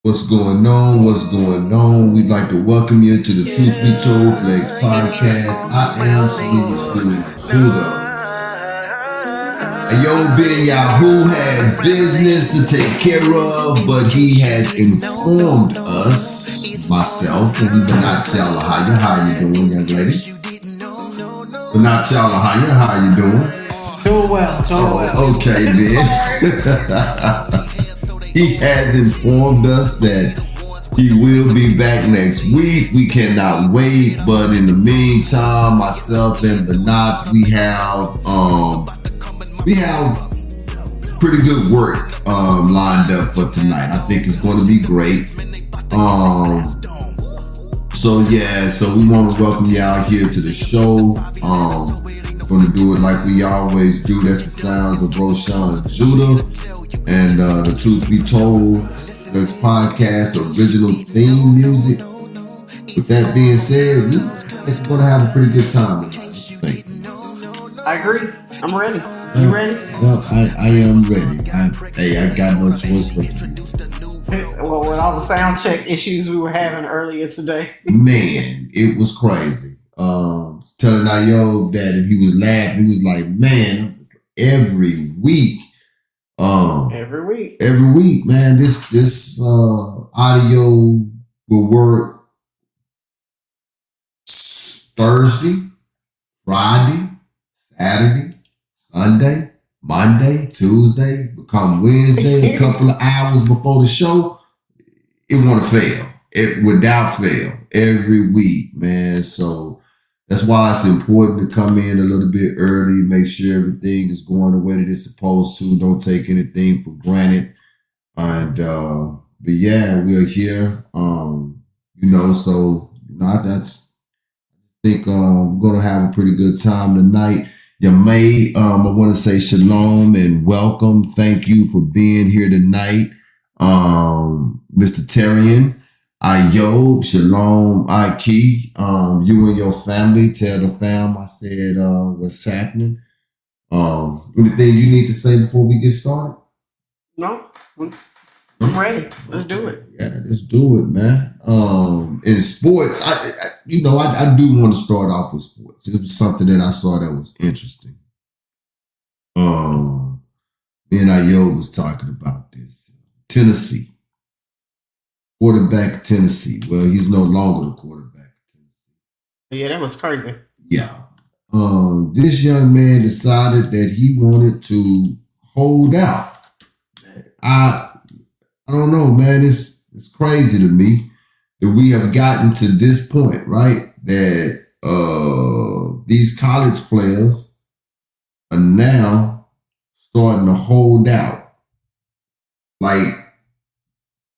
What's going on? What's going on? We'd like to welcome you to the Truth Be Told Flex podcast. I am Judah. And yo, Ben Yahoo had business to take care of, but he has informed us, myself, and Benat Shalahaya. How you doing, young lady? Benat Shalahaya, how you doing? Doing well. Okay, Ben. He has informed us that he will be back next week. We cannot wait, but in the meantime, myself and Benat, we have pretty good work lined up for tonight. I think it's going to be great. So we want to welcome y'all here to the show. Going to do it like we always do. That's the sounds of Roshan Judah and the Truth Be Told Flex podcast original theme music. With that being said, we're going to have a pretty good time tonight. I agree. I'm ready. You ready? Yep, I am ready. I got no choice but to. Well, with all the sound check issues we were having earlier today. Man, it was crazy. Telling Ayo that, and he was laughing. He was like, man, every week, man, this audio will work Thursday, Friday, Saturday, Sunday, Monday, Tuesday, become Wednesday, a couple of hours before the show, it want to fail. It without fail every week, man. So that's why it's important to come in a little bit early, make sure everything is going the way that it's supposed to. Don't take anything for granted. And but yeah, we're here. I think we're gonna have a pretty good time tonight. Yamay, I want to say shalom and welcome. Thank you for being here tonight. Mr. Tarian, Ayo, shalom, Iki, you and your family, tell the fam I said what's happening. Anything you need to say before we get started? No, I'm ready. Let's do it. Yeah, let's do it, man. In sports, I do want to start off with sports. It was something that I saw that was interesting. Me and Ayo was talking about this. Tennessee. Quarterback Tennessee. Well, he's no longer the quarterback of Tennessee. Yeah, that was crazy. Yeah. This young man decided that he wanted to hold out. I don't know, man. It's crazy to me that we have gotten to this point, right? That these college players are now starting to hold out. Like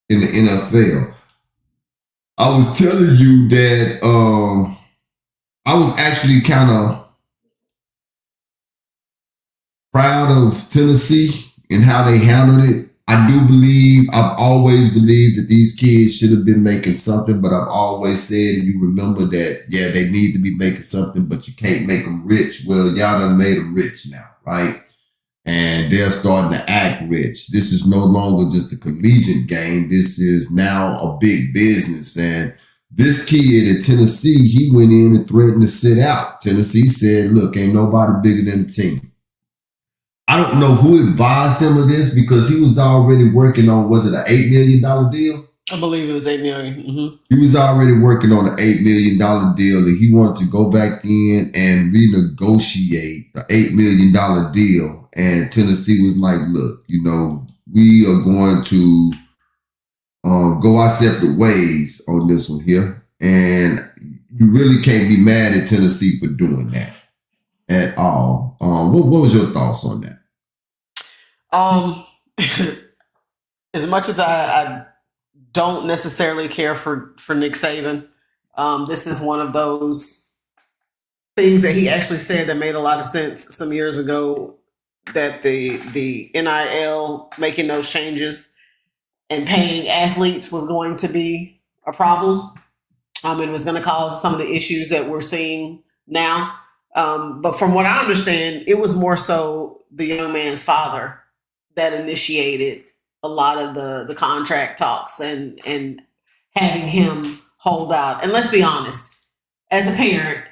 in the NFL. I was telling you that I was actually kind of proud of Tennessee and how they handled it. I've always believed that these kids should have been making something, but I've always said, and you remember that, yeah, they need to be making something, but you can't make them rich. Well, y'all done made them rich now, right? And they're starting to act rich. This is no longer just a collegiate game. This is now a big business. And this kid at Tennessee, he went in and threatened to sit out. Tennessee said, look, ain't nobody bigger than the team. I don't know who advised him of this because he was already working on, was it an $8 million deal? I believe it was $8 million. Mm-hmm. He was already working on an $8 million deal that he wanted to go back in and renegotiate the $8 million deal. And Tennessee was like, look, we are going to go our separate ways on this one here. And you really can't be mad at Tennessee for doing that at all. What was your thoughts on that? As much as I don't necessarily care for Nick Saban, this is one of those things that he actually said that made a lot of sense some years ago, that the NIL making those changes and paying athletes was going to be a problem. It was going to cause some of the issues that we're seeing now. But from what I understand, it was more so the young man's father that initiated a lot of the contract talks and having him hold out. And let's be honest, as a parent,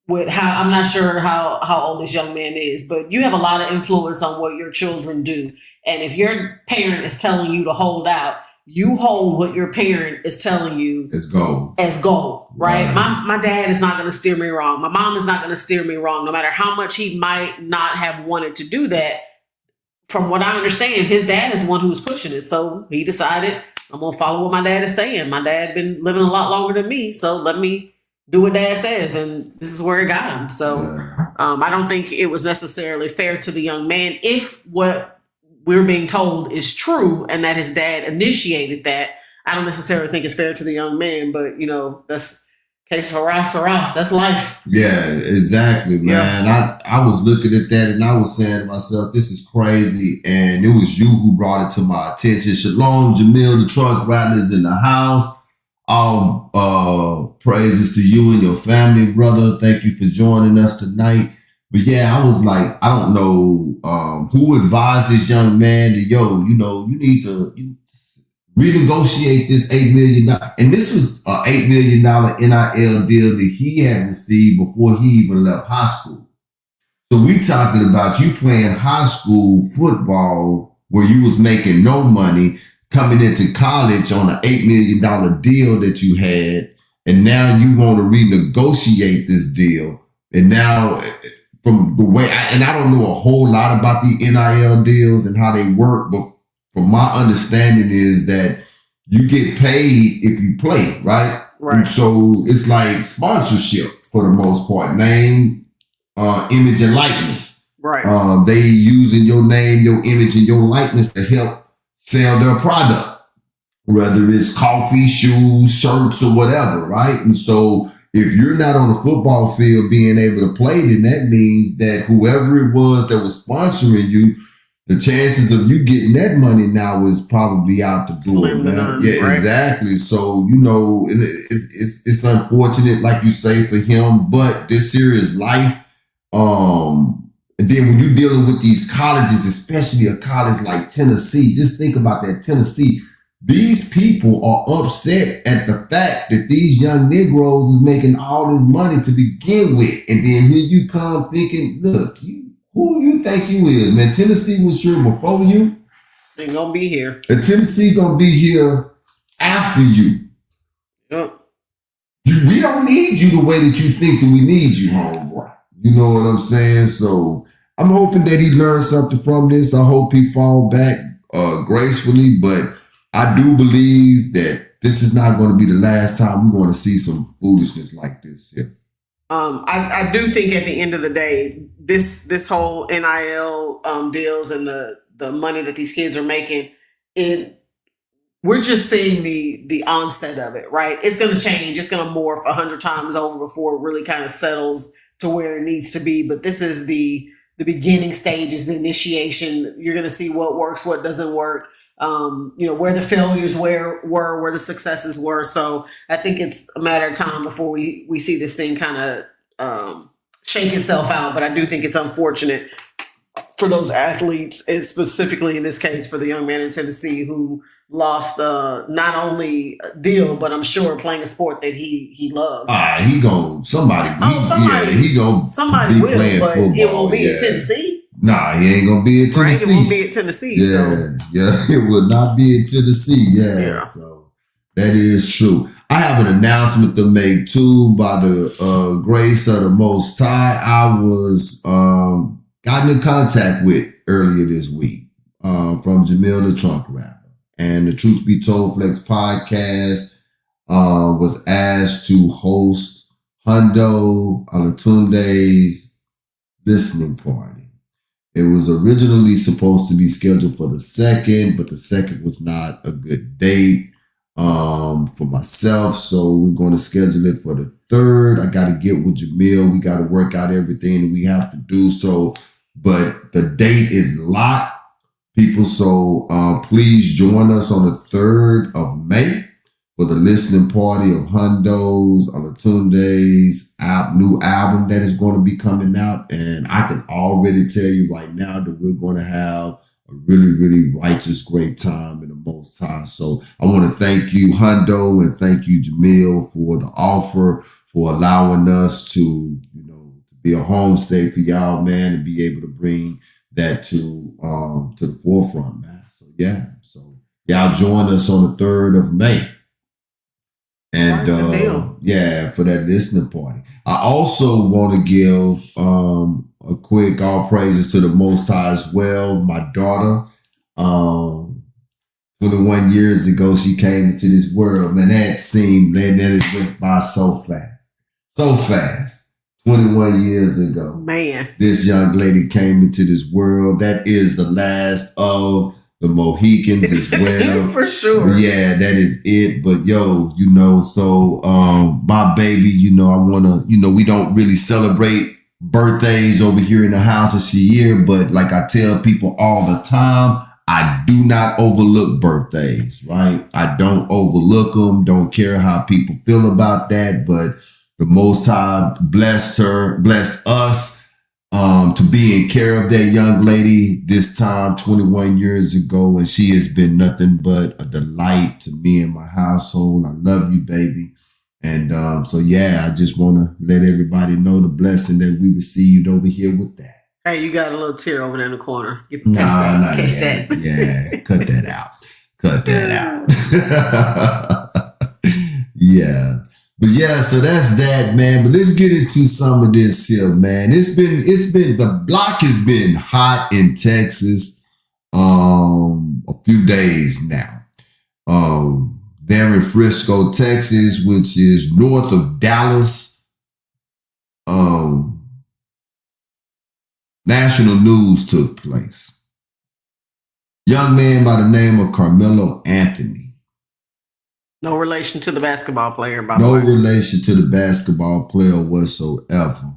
with how I'm not sure how old this young man is, but you have a lot of influence on what your children do. And if your parent is telling you to hold out, you hold what your parent is telling you as gold. Right? My dad is not going to steer me wrong. My mom is not going to steer me wrong, no matter how much he might not have wanted to do that. From what I understand, his dad is the one who was pushing it. So he decided, I'm going to follow what my dad is saying. My dad been living a lot longer than me, so let me do what dad says, and this is where it got him. So I don't think it was necessarily fair to the young man if what we're being told is true and that his dad initiated that. I don't necessarily think it's fair to the young man, but that's case hurrah, that's life. Yeah, exactly, man. Yeah. I was looking at that and I was saying to myself, this is crazy. And it was you who brought it to my attention. Shalom, Jamil, the truck rattler's in the house. All praises to you and your family, brother. Thank you for joining us tonight. But yeah, I was like, I don't know who advised this young man that, you need to renegotiate this $8 million. And this was an $8 million NIL deal that he had received before he even left high school. So we talking about you playing high school football where you was making no money, coming into college on an $8 million deal that you had, and now you want to renegotiate this deal. And now, from the way, and I don't know a whole lot about the NIL deals and how they work, but from my understanding is that you get paid if you play, right? Right. And so it's like sponsorship for the most part, name, image, and likeness. Right. They using your name, your image, and your likeness to help sell their product, whether it's coffee, shoes, shirts, or whatever, right? And so if you're not on the football field being able to play, then that means that whoever it was that was sponsoring you, the chances of you getting that money now is probably out the door, man. Yeah, right? Exactly. So, it's unfortunate, like you say, for him, but this here is life. And then when you're dealing with these colleges, especially a college like Tennessee, just think about that, Tennessee. These people are upset at the fact that these young Negroes is making all this money to begin with. And then here you come thinking, look, who you think you is, man? Tennessee was here before you. Ain't gonna be here. And Tennessee gonna be here after you. Yep. We don't need you the way that you think that we need you, homeboy. You know what I'm saying? So I'm hoping that he learns something from this. I hope he fall back gracefully, but I do believe that this is not going to be the last time we're going to see some foolishness like this. Yeah. I do think at the end of the day, this whole NIL deals and the money that these kids are making, we're just seeing the onset of it, right? It's going to change. It's going to morph 100 times over before it really kind of settles to where it needs to be. But this is the beginning stages, the initiation. You're going to see what works, what doesn't work. Where the failures were, where the successes were. So I think it's a matter of time before we see this thing kind of shake itself out. But I do think it's unfortunate for those athletes, and specifically in this case for the young man in Tennessee who lost not only a deal, but I'm sure playing a sport that he loved. He gon' somebody. He gon' somebody be will, playing but football. It won't be in Tennessee. Nah, he ain't gonna be in Tennessee. Right? It won't be in Tennessee. It will not be in Tennessee. Yeah. So that is true. I have an announcement to make too. By the grace of the Most High, I was gotten in contact with earlier this week from Jamil the Trunk Rapper. And the Truth Be Told Flex podcast was asked to host Hundo Alatunde's listening party. It was originally supposed to be scheduled for the 2nd, but the 2nd was not a good date for myself. So we're going to schedule it for the 3rd. I got to get with Jamil. We got to work out everything that we have to do. So, but the date is locked. People, so please join us on the 3rd of May for the listening party of Hundo's Alatunde's new album that is going to be coming out. And I can already tell you right now that we're going to have a really, really righteous, great time in the Most High. So I want to thank you, Hundo, and thank you, Jamil, for the offer, for allowing us to, to be a homestay for y'all, man, and be able to bring that to the forefront, man. So yeah, so y'all join us on the 3rd of May. And yeah, for that listening party. I also want to give a quick all praises to the Most High as well. My daughter, 21 years ago, she came into this world. Man, that it went by so fast. So fast. 21 years ago. Man. This young lady came into this world. That is the last of the Mohicans as well. For sure. Yeah, that is it. But yo, so my baby, I wanna, we don't really celebrate birthdays over here in the house of Shahir, but like I tell people all the time, I do not overlook birthdays, right? I don't overlook them, don't care how people feel about that, but the Most High blessed us to be in care of that young lady this time 21 years ago, and she has been nothing but a delight to me and my household. I love you, baby. And so yeah, I just want to let everybody know the blessing that we received over here with that. Hey, you got a little tear over there in the corner. Catch that. Yeah, cut that out. Cut that out. Yeah. But yeah, so that's that, man. But let's get into some of this here, man. It's been the block has been hot in Texas a few days now. There in Frisco, Texas, which is north of Dallas. National news took place. Young man by the name of Karmelo Anthony. No relation to the basketball player, by the way. No relation to the basketball player whatsoever.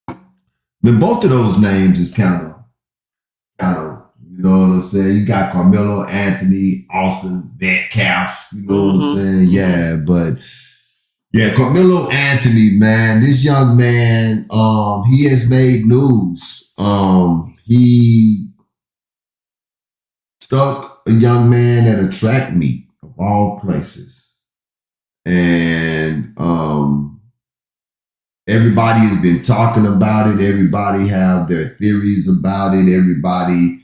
But both of those names is kind of, you know what I'm saying? You got Karmelo Anthony, Austin Metcalf, you know what I'm saying? Yeah, but yeah, Karmelo Anthony, man, this young man, he has made news. He stuck a young man at a track meet of all places. And everybody has been talking about it. Everybody have their theories about it. Everybody,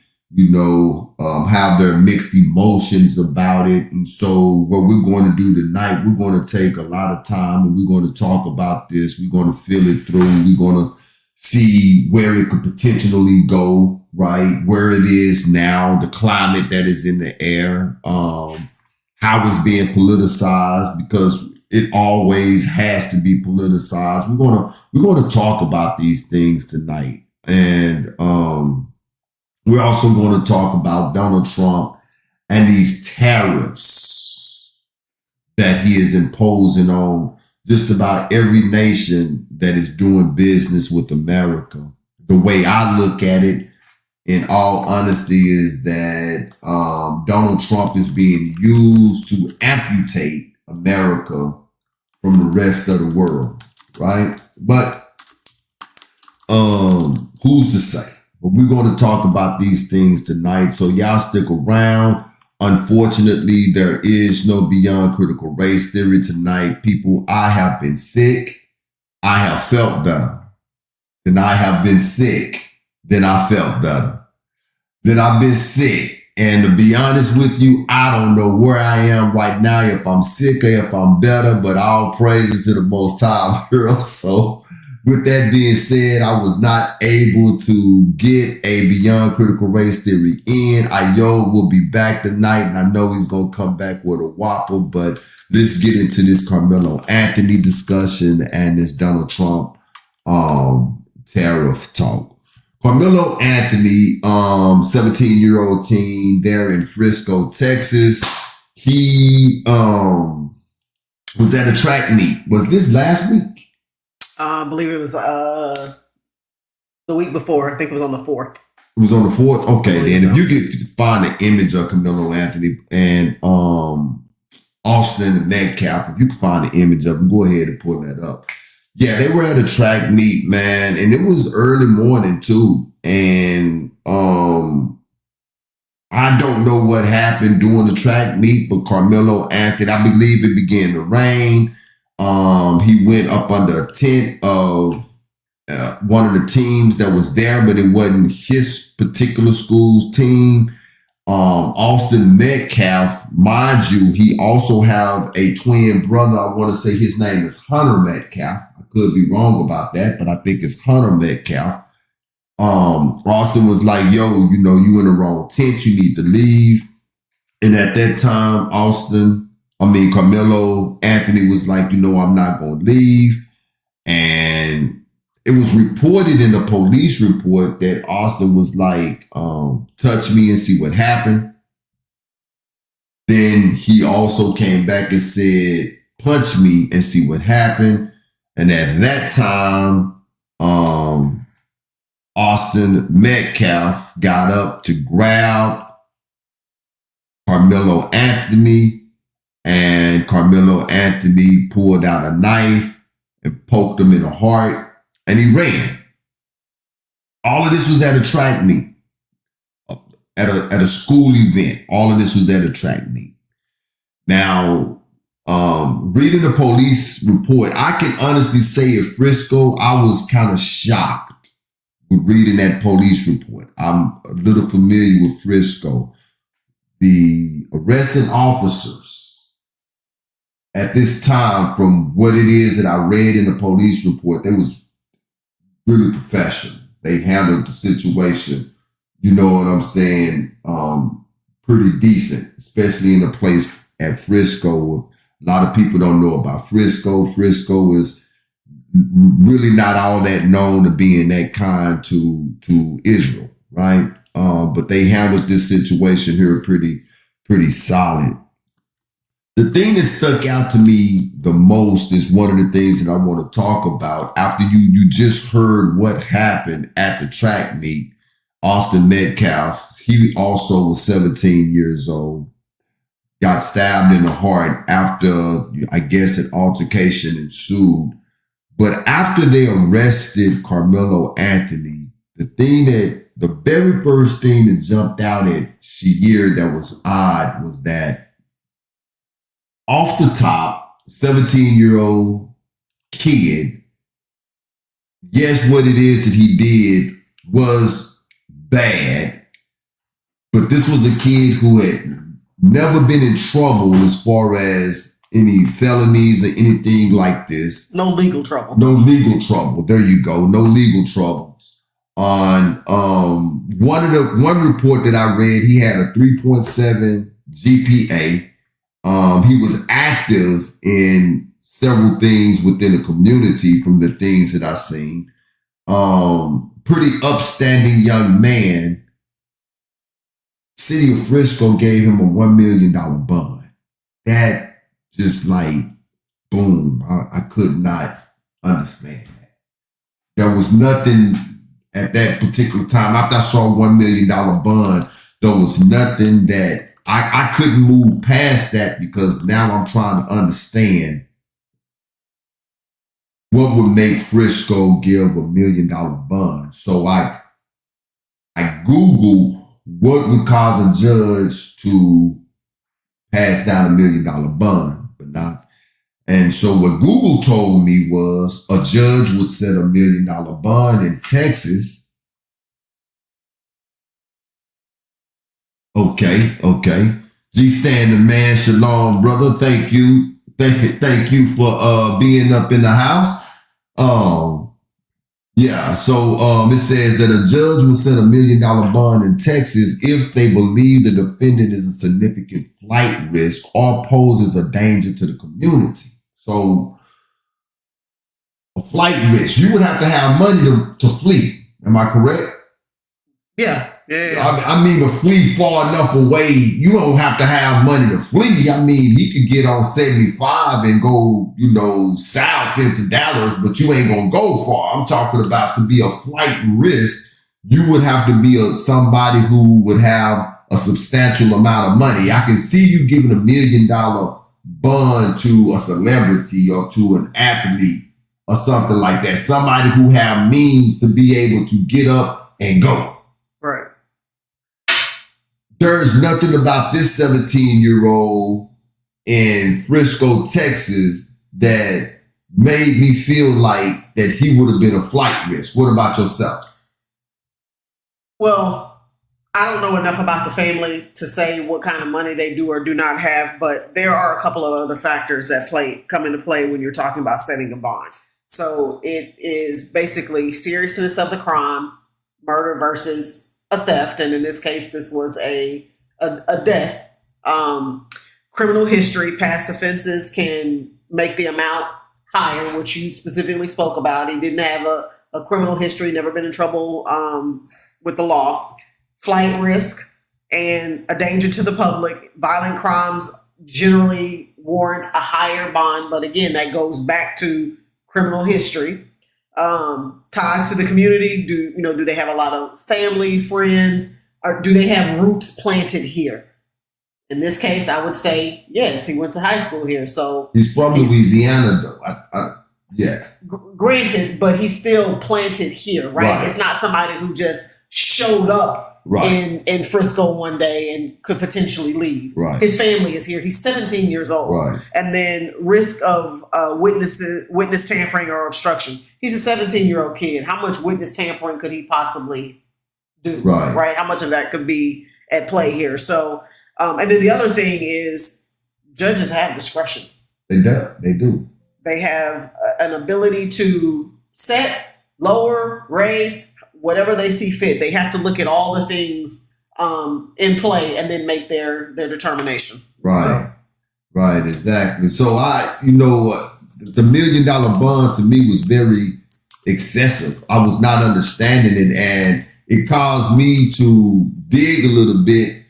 have their mixed emotions about it. And so what we're going to do tonight, we're going to take a lot of time and we're going to talk about this. We're going to feel it through. We're going to see where it could potentially go, right? Where it is now, the climate that is in the air, how it's being politicized, because it always has to be politicized. We're gonna talk about these things tonight, and we're also going to talk about Donald Trump and these tariffs that he is imposing on just about every nation that is doing business with America. The way I look at it, in all honesty, is that Donald Trump is being used to amputate America from the rest of the world, right? But who's to say? But we're going to talk about these things tonight, so y'all stick around. Unfortunately, there is no Beyond Critical Race Theory tonight. People, I have been sick. I have felt better. Then I have been sick. Then I felt better. Then I've been sick. And to be honest with you, I don't know where I am right now, if I'm sick or if I'm better, but all praises to the Most High, girl. So with that being said, I was not able to get a Beyond Critical Race Theory in. Ayo will be back tonight, and I know he's going to come back with a whopper, but let's get into this Karmelo Anthony discussion and this Donald Trump tariff talk. Karmelo Anthony, 17-year-old teen there in Frisco, Texas. He was at a track meet. Was this last week? I believe it was the week before. I think it was on the 4th. It was on the 4th? Okay, then so. If you could find an image of Karmelo Anthony and Austin Metcalf, if you can find an image of him, go ahead and pull that up. Yeah, they were at a track meet, man, and it was early morning too. And know what happened during the track meet, but Karmelo Anthony, I believe it began to rain. He went up under a tent of one of the teams that was there, but it wasn't his particular school's team. Austin Metcalf, mind you, he also have a twin brother. I want to say his name is Hunter Metcalf. I could be wrong about that, but I think it's Hunter Metcalf. Austin was like, yo, you know, you in the wrong tent. You need to leave. And at that time, Karmelo Anthony was like, you know, I'm not going to leave. And it was reported in the police report that Austin was like, touch me and see what happened. Then he also came back and said, punch me and see what happened. And at that time, Austin Metcalf got up to grab Karmelo Anthony, and Karmelo Anthony pulled out a knife and poked him in the heart, and he ran. All of this was at a track meet, at a school event. All of this was at a track meet. Now, reading the police report, I can honestly say at Frisco, I was kind of shocked with reading that police report. I'm a little familiar with Frisco. The arresting officers at this time, from what it is that I read in the police report, they was really professional. They handled the situation, you know what I'm saying, pretty decent, especially in a place at Frisco. A lot of people don't know about Frisco. Frisco is really not all that known to being that kind to Israel, right? But they handled this situation here pretty solid. The thing that stuck out to me the most is one of the things that I want to talk about. After you just heard what happened at the track meet, Austin Metcalf, he also was 17 years old, got stabbed in the heart after, I guess, an altercation ensued. But after they arrested Karmelo Anthony, the very first thing that jumped out at Shahir that was odd was that off the top, 17-year-old kid, yes, what it is that he did was bad, but this was a kid who had never been in trouble as far as any felonies or anything like this. No legal trouble. No legal trouble. There you go. No legal troubles. On one report that I read, he had a 3.7 GPA. He was active in several things within the community from the things that I seen. Pretty upstanding young man. City of Frisco gave him a $1 million bond. That just like, boom, I could not understand that. There was nothing at that particular time. After I saw $1 million bond, there was nothing that I couldn't move past that, because now I'm trying to understand what would make Frisco give $1 million bond. So I Googled what would cause a judge to pass down $1 million bond. But not. And so what Google told me was a judge would set $1 million bond in Texas. Okay. G Stan the man, shalom, brother. Thank you. Thank you for being up in the house. Yeah, so it says that a judge will set $1 million bond in Texas if they believe the defendant is a significant flight risk or poses a danger to the community. So a flight risk, you would have to have money to flee. Am I correct? Yeah. I mean, to flee far enough away, you don't have to have money to flee. I mean, he could get on 75 and go, you know, south into Dallas, but you ain't gonna go far. I'm talking about to be a flight risk, you would have to be somebody who would have a substantial amount of money. I can see you giving $1 million bond to a celebrity or to an athlete or something like that. Somebody who have means to be able to get up and go. Right. there's nothing about this 17-year-old in Frisco, Texas that made me feel like that he would have been a flight risk. What about yourself? Well, I don't know enough about the family to say what kind of money they do or do not have, but there are a couple of other factors that come into play when you're talking about setting a bond. So it is basically seriousness of the crime, murder versus a theft, and in this case, this was a death. Criminal history, past offenses can make the amount higher, which you specifically spoke about. He didn't have a criminal history, never been in trouble with the law. Flight risk and a danger to the public. Violent crimes generally warrant a higher bond, but again, that goes back to criminal history. Ties to the community. Do they have a lot of family, friends, or do they have roots planted here? In this case, I would say yes. He went to high school here, so he's from Louisiana, though. Yeah. Granted, but he's still planted here, right? It's not somebody who just showed up in Frisco one day and could potentially leave. Right. His family is here. He's 17 years old. Right. And then risk of witness tampering or obstruction. He's a 17-year-old kid. How much witness tampering could he possibly do? Right. How much of that could be at play here? So, and then the other thing is judges have discretion. They do. They have an ability to set, lower, raise, whatever they see fit. They have to look at all the things in play and then make their determination. Right. Right, exactly. So the $1 million bond to me was very excessive. I was not understanding it, and it caused me to dig a little bit.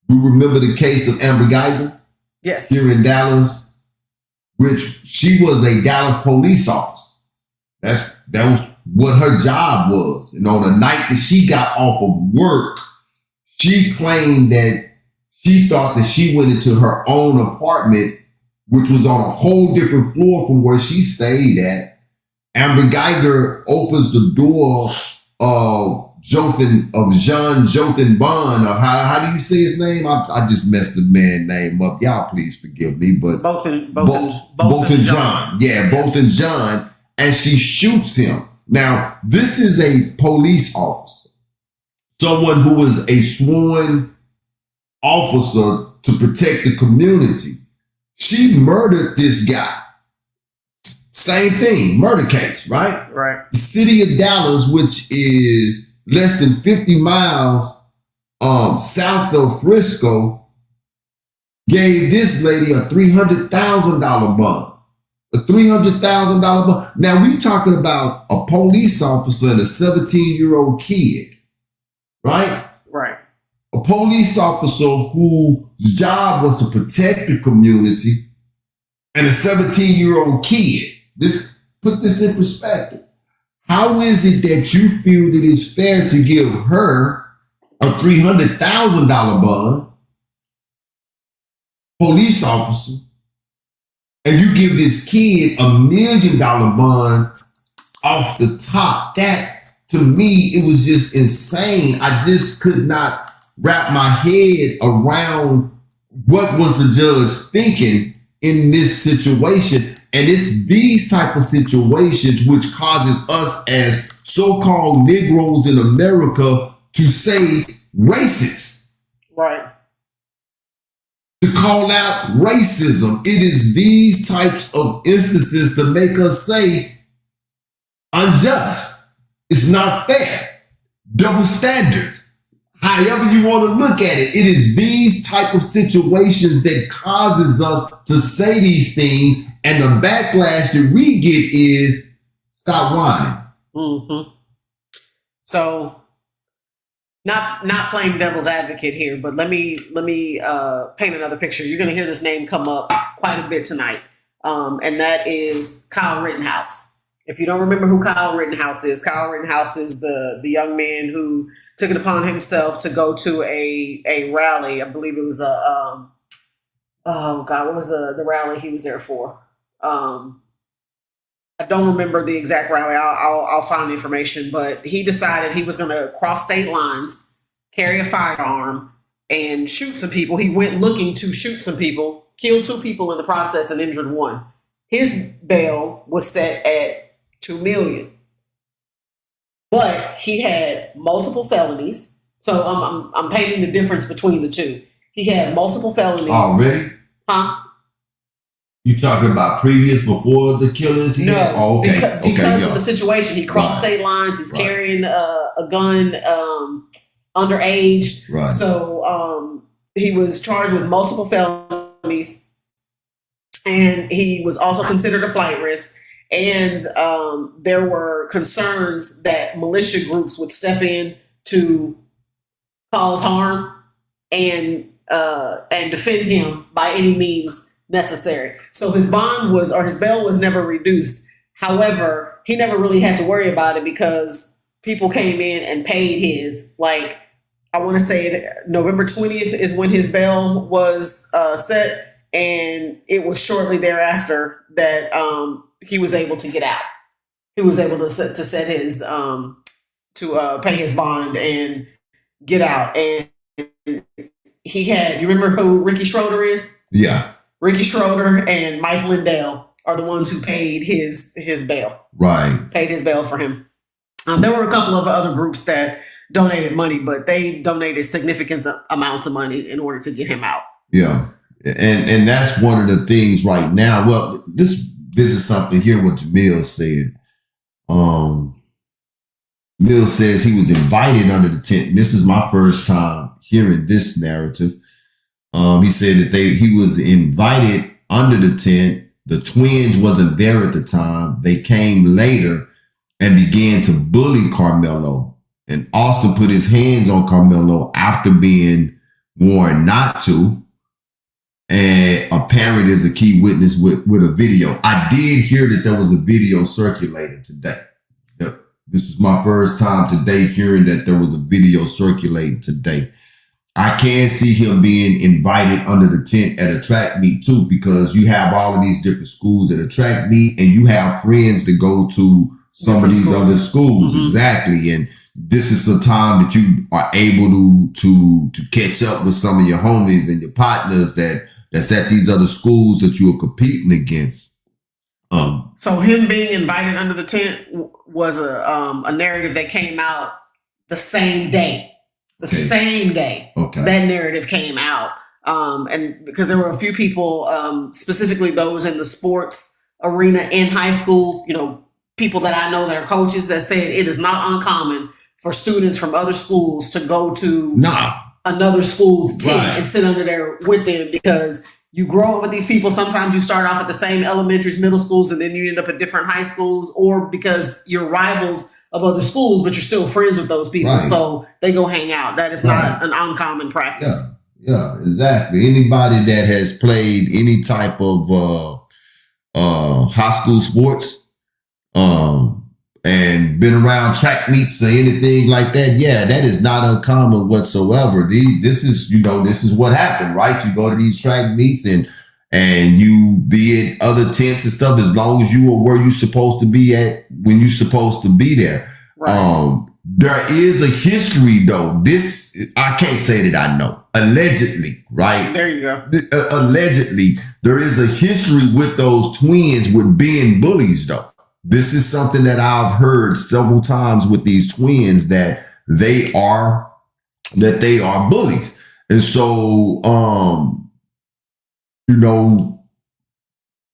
You remember the case of Amber Geiger? Yes. Here in Dallas, which she was a Dallas police officer. That was what her job was. And on the night that she got off of work, she claimed that she thought that she went into her own apartment, which was on a whole different floor from where she stayed at. Amber Geiger opens the door of Jean Jotham Bond, or how do you say his name? I just messed the man's name up. Y'all please forgive me, but both and John. Yeah, both and John. And she shoots him. Now, this is a police officer, someone who is a sworn officer to protect the community. She murdered this guy. Same thing, murder case, right? Right. The city of Dallas, which is less than 50 miles south of Frisco, gave this lady a $300,000 bond. A $300,000 bond. Now we talking about a police officer and a 17-year-old kid, right? Right. A police officer whose job was to protect the community, and a 17-year-old kid. Put this in perspective. How is it that you feel that it's fair to give her a $300,000 bond, police officer, and you give this kid a $1 million bond off the top? That, to me, it was just insane. I just could not wrap my head around what was the judge thinking in this situation. And it's these type of situations which causes us as so-called Negroes in America to say racist. Right. To call out racism. It is these types of instances to make us say unjust. It's not fair. Double standards. However you want to look at it, it is these type of situations that causes us to say these things, and the backlash that we get is stop whining. Mm-hmm. So, not playing devil's advocate here, but let me paint another picture. You're going to hear this name come up quite a bit tonight, and that is Kyle Rittenhouse. If you don't remember who Kyle Rittenhouse is the young man who took it upon himself to go to a rally. I believe it was what was the rally he was there for? I don't remember the exact rally. I'll find the information, but he decided he was going to cross state lines, carry a firearm, and shoot some people. He went looking to shoot some people, killed 2 people in the process, and injured 1. His bail was set at $2 million, but he had multiple felonies. So I'm painting the difference between the two. He had multiple felonies already. Huh? You talking about before the killings? No. Oh, okay. Because of the situation, he crossed state lines. He's carrying a gun underage. Right. So he was charged with multiple felonies, and he was also considered a flight risk. And there were concerns that militia groups would step in to cause harm and defend him by any means necessary. So his bail was never reduced. However, he never really had to worry about it because people came in and paid his, like, I want to say November 20th is when his bail was set, and it was shortly thereafter that he was able to get out. He was able to set his to pay his bond and get out. And he had, you remember who Ricky Schroeder is? Yeah. Ricky Schroeder and Mike Lindell are the ones who paid his bail. Right. Paid his bail for him. There were a couple of other groups that donated money, but they donated significant amounts of money in order to get him out. Yeah. And that's one of the things right now. Well, this is something here what Jamil said. Mill says he was invited under the tent. This is my first time hearing this narrative. He said that he was invited under the tent. The twins wasn't there at the time. They came later and began to bully Karmelo. And Austin put his hands on Karmelo after being warned not to. And a parent is a key witness with a video. I did hear that there was a video circulating today. This was my first time today hearing that there was a video circulating today. I can see him being invited under the tent at a track meet too, because you have all of these different schools at a track meet and you have friends that go to some of these other schools. Mm-hmm. Exactly. And this is a time that you are able to catch up with some of your homies and your partners that's at these other schools that you are competing against. So him being invited under the tent was a narrative that came out the same day. Same day that narrative came out. And because there were a few people, specifically those in the sports arena in high school, people that I know that are coaches that said it is not uncommon for students from other schools to go to another school's tent and sit under there with them, because you grow up with these people. Sometimes you start off at the same elementaries, middle schools, and then you end up at different high schools, or because you're rivals of other schools, but you're still friends with those people. Right. So they go hang out. That is not an uncommon practice. Yeah, exactly. Anybody that has played any type of high school sports and been around track meets or anything like that, that is not uncommon whatsoever. This is what happened, right? You go to these track meets and you be at other tents and stuff, as long as you are where you're supposed to be at when you're supposed to be there. Right. There is a history though. This, I can't say that I know. Allegedly, right? There you go. Allegedly, there is a history with those twins with being bullies though. This is something that I've heard several times with these twins, that they are bullies. And so,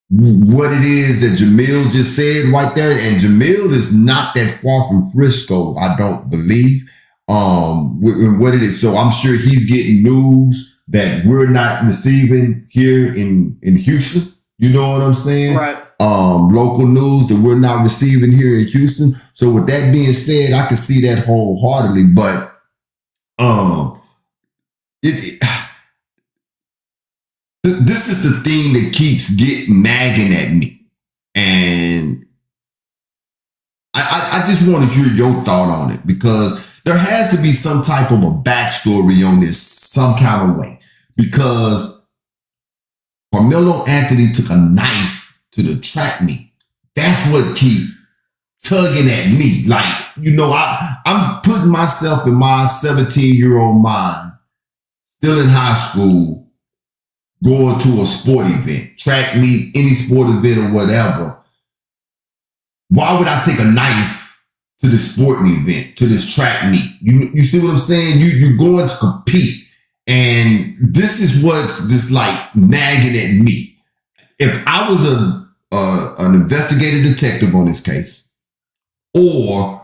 what it is that Jamil just said right there, and Jamil is not that far from Frisco, I don't believe. What it is, so I'm sure he's getting news that we're not receiving here in Houston. You know what I'm saying? Right. Local news that we're not receiving here in Houston. So with that being said, I can see that wholeheartedly, but this is the thing that keeps nagging at me. And I just want to hear your thought on it, because there has to be some type of a backstory on this some kind of way, because Karmelo Anthony took a knife to the track meet. That's what keep tugging at me. Like, I'm putting myself in my 17-year-old mind, still in high school, going to a sport event, track meet, any sport event or whatever, why would I take a knife to this sporting event, to this track meet? You see what I'm saying? You're going to compete. And this is what's just like nagging at me. If I was an investigative detective on this case, or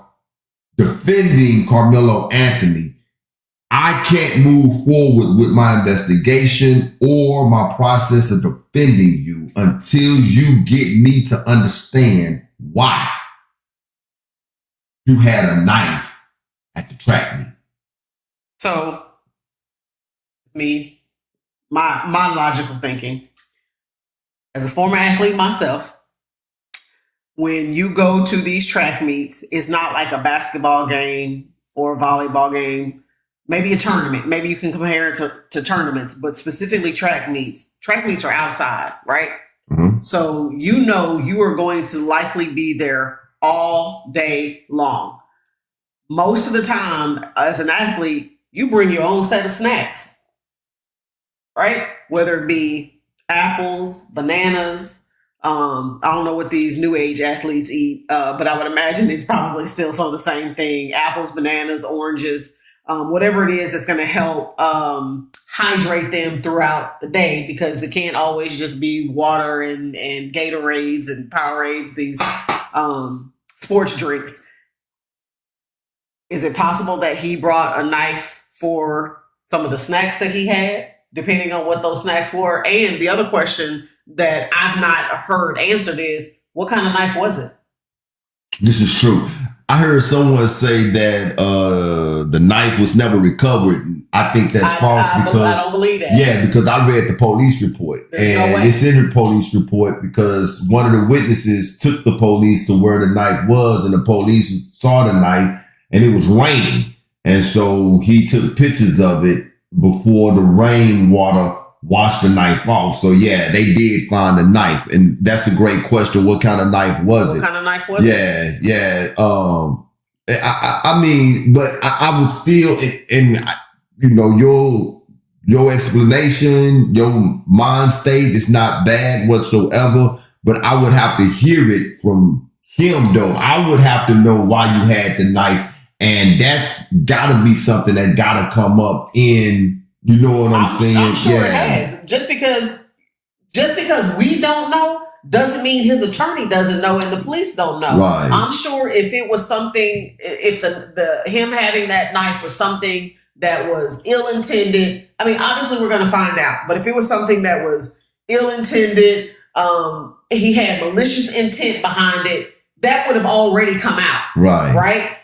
defending Karmelo Anthony, I can't move forward with my investigation or my process of defending you until you get me to understand why you had a knife at the track meet. So, my logical thinking, as a former athlete myself, when you go to these track meets, it's not like a basketball game or a volleyball game, maybe a tournament. Maybe you can compare it to tournaments, but specifically track meets. Track meets are outside, right? Mm-hmm. So you know you are going to likely be there all day long. Most of the time, as an athlete, you bring your own set of snacks, right? Whether it be apples, bananas. I don't know what these new age athletes eat, but I would imagine it's probably still some of the same thing. Apples, bananas, oranges, whatever it is that's going to help hydrate them throughout the day, because it can't always just be water and Gatorades and Powerades, these sports drinks. Is it possible that he brought a knife for some of the snacks that he had, depending on what those snacks were? And the other question that I've not heard answered is, what kind of knife was it? This is true. I heard someone say that the knife was never recovered. I think that's false because I don't believe that. Yeah, because I read the police report. There's and no way. It's in the police report because one of the witnesses took the police to where the knife was, and the police saw the knife, and it was raining. And so he took pictures of it before the rainwater washed the knife off. So yeah, they did find the knife, and that's a great question. What kind of knife was it? What kind of knife was it? Yeah. I mean, but I would still, and you know, your explanation, your mind state is not bad whatsoever. But I would have to hear it from him, though. I would have to know why you had the knife, and that's got to be something that got to come up in. You know what I'm saying? I'm sure it has. Just because we don't know doesn't mean his attorney doesn't know and the police don't know. Right. I'm sure if it was something, if the him having that knife was something that was ill-intended, I mean, obviously we're going to find out. But if it was something that was ill-intended, he had malicious intent behind it, that would have already come out. Right?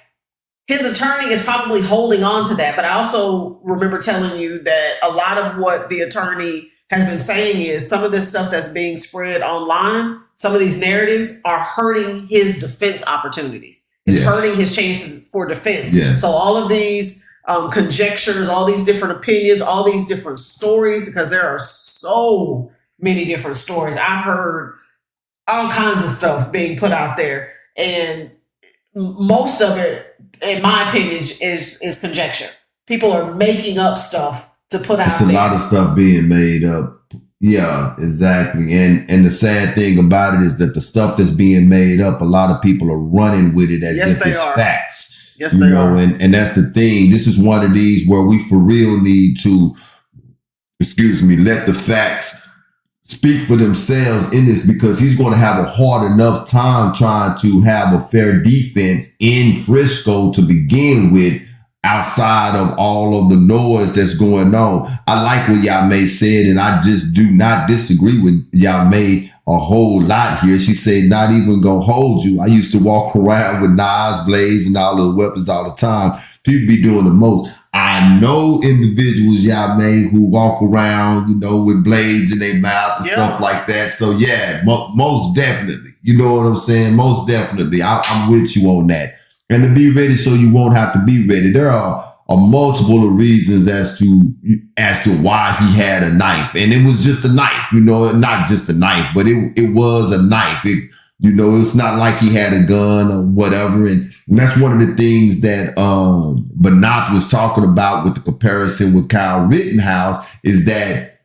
His attorney is probably holding on to that. But I also remember telling you that a lot of what the attorney has been saying is some of this stuff that's being spread online, some of these narratives are hurting his defense opportunities. It's hurting his chances for defense. Yes. So all of these conjectures, all these different opinions, all these different stories, because there are so many different stories. I've heard all kinds of stuff being put out there, and most of it, in my opinion, is conjecture. People are making up stuff to put out there. It's a lot of stuff being made up. Yeah, exactly. And the sad thing about it is that the stuff that's being made up, a lot of people are running with it as if it's facts. Yes, they are. And that's the thing. This is one of these where we for real need to, let the facts speak for themselves in this, because he's going to have a hard enough time trying to have a fair defense in Frisco to begin with, outside of all of the noise that's going on. I like what Yame said, and I just do not disagree with Yame a whole lot here. She said, not even gonna hold you. I used to walk around with knives, blades, and all the weapons all the time. People be doing the most. I know individuals, Yame, who walk around, with blades in their mouth and stuff like that. So yeah, most definitely. You know what I'm saying? Most definitely. I'm with you on that. And to be ready so you won't have to be ready. There are multiple reasons as to why he had a knife. And it was just a knife, not just a knife, but it was a knife. You know, it's not like he had a gun or whatever. And that's one of the things that Bernat was talking about with the comparison with Kyle Rittenhouse, is that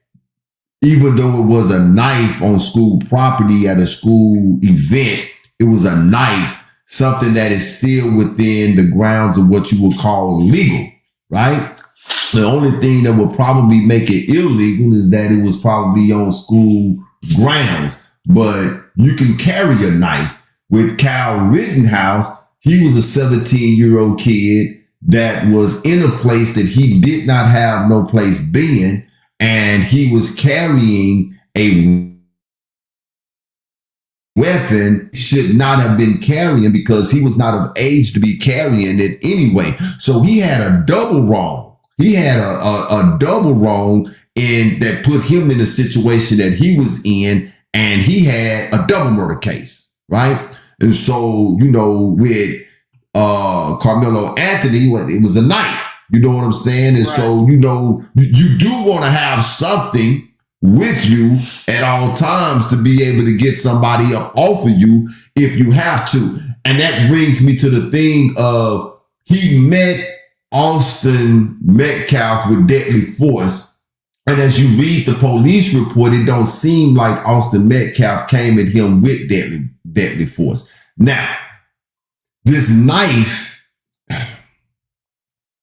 even though it was a knife on school property at a school event, it was a knife, something that is still within the grounds of what you would call legal, right? The only thing that would probably make it illegal is that it was probably on school grounds. But you can carry a knife. With Kyle Rittenhouse, he was a 17-year-old kid that was in a place that he did not have no place being, and he was carrying a weapon should not have been carrying because he was not of age to be carrying it anyway. So he had a double wrong. He had a double wrong in that put him in a situation that he was in, and he had a double murder case, right? And so, you know, with Karmelo Anthony, it was a knife. You know what I'm saying? And so, you know, you do want to have something with you at all times to be able to get somebody up off of you if you have to. And that brings me to the thing of he met Austin Metcalf with deadly force. And as you read the police report, it don't seem like Austin Metcalf came at him with deadly force. Now, this knife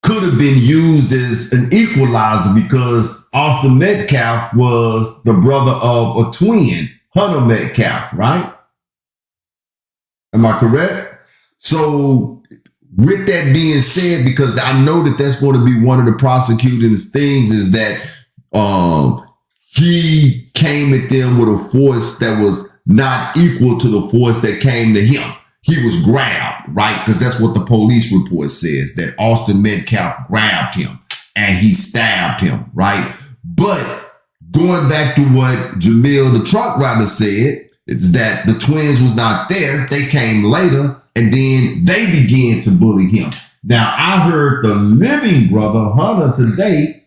could have been used as an equalizer because Austin Metcalf was the brother of a twin, Hunter Metcalf, right? Am I correct? So with that being said, because I know that that's going to be one of the prosecuting's things, is that he came at them with a force that was not equal to the force that came to him. He was grabbed, right? Because that's what the police report says, that Austin Metcalf grabbed him and he stabbed him, right? But going back to what Jamil, the truck rider, said, is that the twins was not there. They came later, and then they began to bully him. Now, I heard the living brother, Hunter, today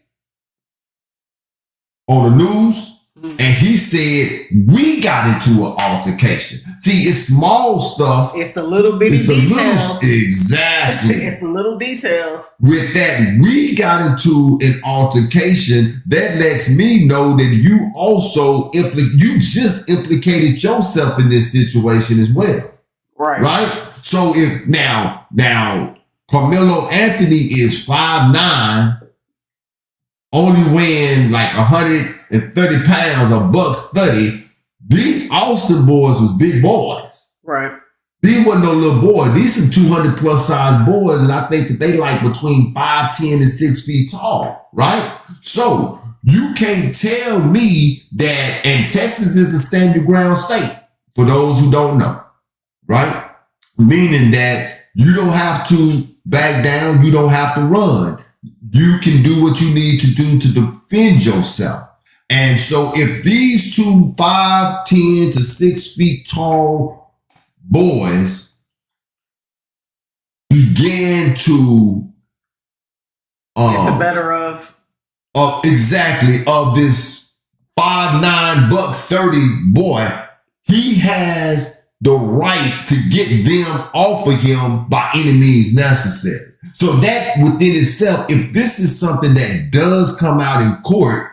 on the news, and he said, we got into an altercation. See, it's small stuff. It's the little bitty details. Exactly. It's the little details. With that, we got into an altercation. That lets me know that you also, you just implicated yourself in this situation as well. Right. Right? So if now Karmelo Anthony is 5'9", only weighing like 130 pounds, $130. These Austin boys was big boys. Right. These wasn't no little boy. These some 200 plus size boys, and I think that they like between 5'10" and 6 feet tall, right? So you can't tell me that, and Texas is a stand your ground state, for those who don't know, right? Meaning that you don't have to back down, you don't have to run. You can do what you need to do to defend yourself. And so if these two 5'10" to 6 feet tall boys began to get the better of this 5'9", $130 boy, he has the right to get them off of him by any means necessary. So that within itself, if this is something that does come out in court,